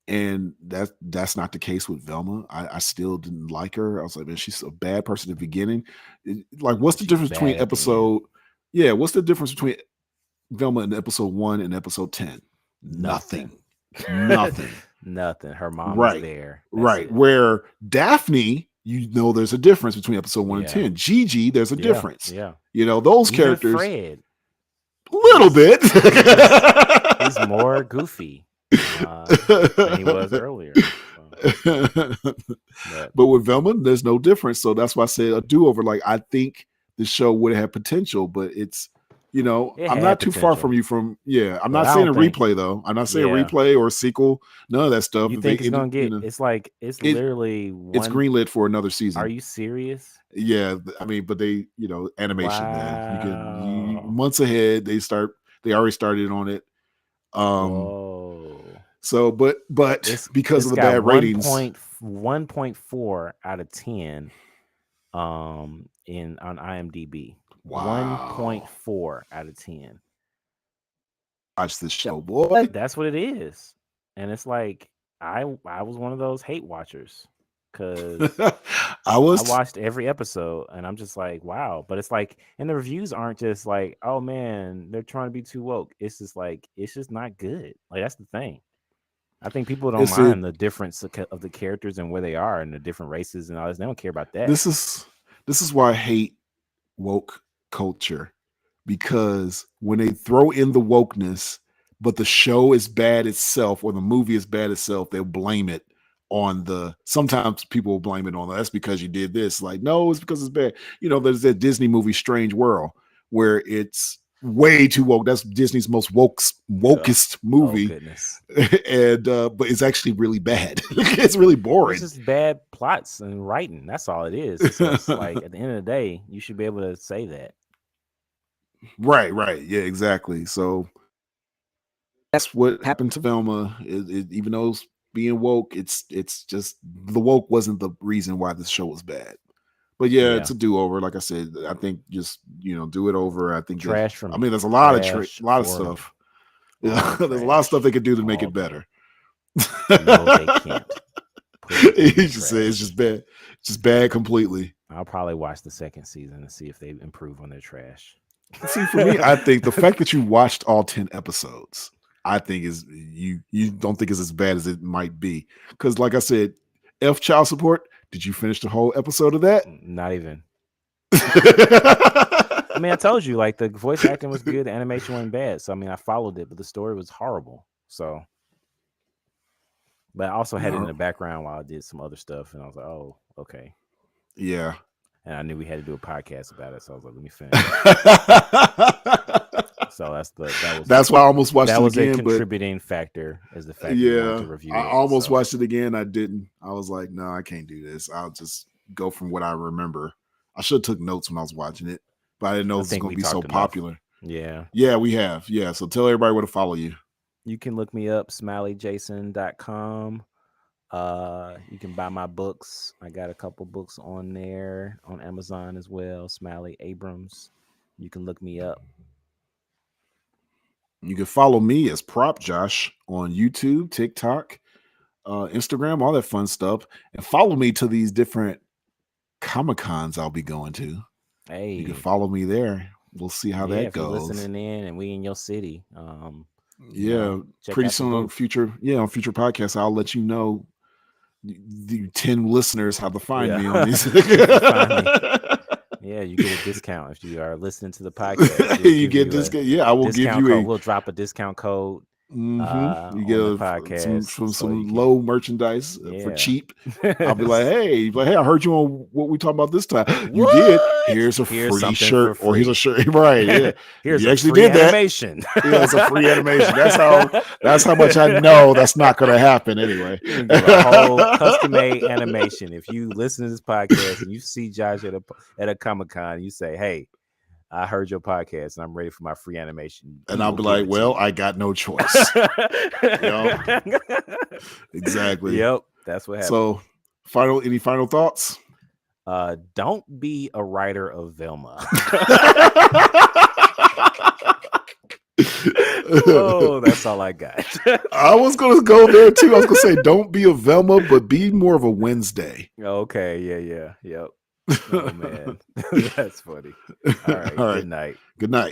and that's not the case with Velma. I still didn't like her. I was like, man, she's a bad person at the beginning. Like, what's And the she's difference bad between at the end. episode? Yeah, what's the difference between Velma in episode 1 and episode 10? Nothing. Nothing. Nothing. Her mom is Right. there. That's Right. it. Where Daphne you know there's a difference between episode 1 and Yeah. 10. Gigi, there's a Yeah. difference. Yeah. You know, those Even characters, Fred, a little bit. he's more goofy than he was earlier. So, but But with Velma, there's no difference. So that's why I said a do-over. Like, I think the show would have potential, but it's, it I'm had not too far potential, from you from, yeah, I'm but not I saying a don't think. replay though. I'm not saying a Yeah, replay or a sequel, none of that stuff. you If they think it's ended, gonna get? It's like it's it literally it's one. greenlit for another Are season. you serious? Yeah, I mean, but they, animation, man. Wow. Months ahead, they already started on it. Um, Whoa. so but because It's of the got bad ratings, 1.4 out of 10 in on IMDb. wow. 1.4 out of 10. Watch this show, boy. That's what it is. And it's like I was one of those hate watchers cuz I I was watched every episode and I'm just like, wow. But it's like, and the reviews aren't just like, oh man, they're trying to be too woke. It's just like, it's just not good. Like, that's the thing. I think people don't it's it mind the difference of the characters and where they are and the different races and all this. They don't care about that. this is why I hate woke culture, because when they throw in the wokeness, but the show is bad itself or the movie is bad itself, they'll blame it on the. Sometimes people will blame it on that's because you did this. Like, no, it's because it's bad. There's that Disney movie Strange World where it's way too woke. That's Disney's most Ugh. wokest Oh movie, goodness. and but it's actually really bad. It's really It's boring. just bad plots and writing. That's all it is. So it's like at the end of the day, you should be able to say that. Right. Yeah, exactly. So that's what happened to Velma. Even though it's being woke, it's just the woke wasn't the reason why this show was bad. But yeah, Yeah. it's a do over. Like I said, I think just do it over. I think Trash for me. there's a Trash lot of for me. stuff. All There's a lot of stuff trash. they could do to make All it day. better. No, they can't. Put it in You the should say it's trash. just bad. Just bad completely. I'll probably watch the second season and see if they improve on their trash. See, for me, I think the fact that you watched all 10 episodes, I think is you don't think it's as bad as it might be. Because like I said, F Child Support, did you finish the whole episode of that? Not even. I mean, I told you, like, the voice acting was good, the animation wasn't bad. So I mean, I followed it, but the story was horrible. So, but I also had it in the background while I did some other stuff, and I was like, oh, okay. Yeah. And I knew we had to do a podcast about it, so I was like, let me finish. So that's why I almost watched it again. That was a contributing factor, as the fact that you wanted to review it. I almost watched it again. I didn't. I was like, no, I can't do this. I'll just go from what I remember. I should have took notes when I was watching it, but I didn't know it was going to be so popular. Yeah. Yeah, we have. Yeah. So tell everybody where to follow you. You can look me up, smileyjason.com. You can buy my books. I got a couple books on there on Amazon as well. Smiley Abrams. You can look me up. You can follow me as Prop Josh on YouTube, TikTok, Instagram, all that fun stuff, and follow me to these different Comic-Cons I'll be going to. Hey, you can follow me there. We'll see how that if goes. You're listening in, and we in your city. Pretty soon on future podcasts, I'll let you know the 10 listeners how to find me on these. Yeah, you get a discount if you are listening to the podcast. You get discount. Yeah, I will give you We'll drop a discount code. Mm-hmm. You get some low merchandise for cheap. I'll be like, hey, I heard you on what we talked about this time. You did. Here's a free shirt, or here's a shirt. Right? Yeah. Here's you actually did animation. That. Yeah, it's a free animation. That's how much I know that's not going to happen anyway. You can do a whole custom-made animation. If you listen to this podcast and you see Josh at a Comic-Con, you say, hey, I heard your podcast and I'm ready for my free animation. And I'll be like, well, I got no choice. Exactly. Yep. That's what happened. So any final thoughts? Don't be a writer of Velma. Oh, that's all I got. I was going to go there too. I was going to say, don't be a Velma, but be more of a Wednesday. Okay. Yeah. Yep. Oh, man. That's funny. All right. Good night. Good night.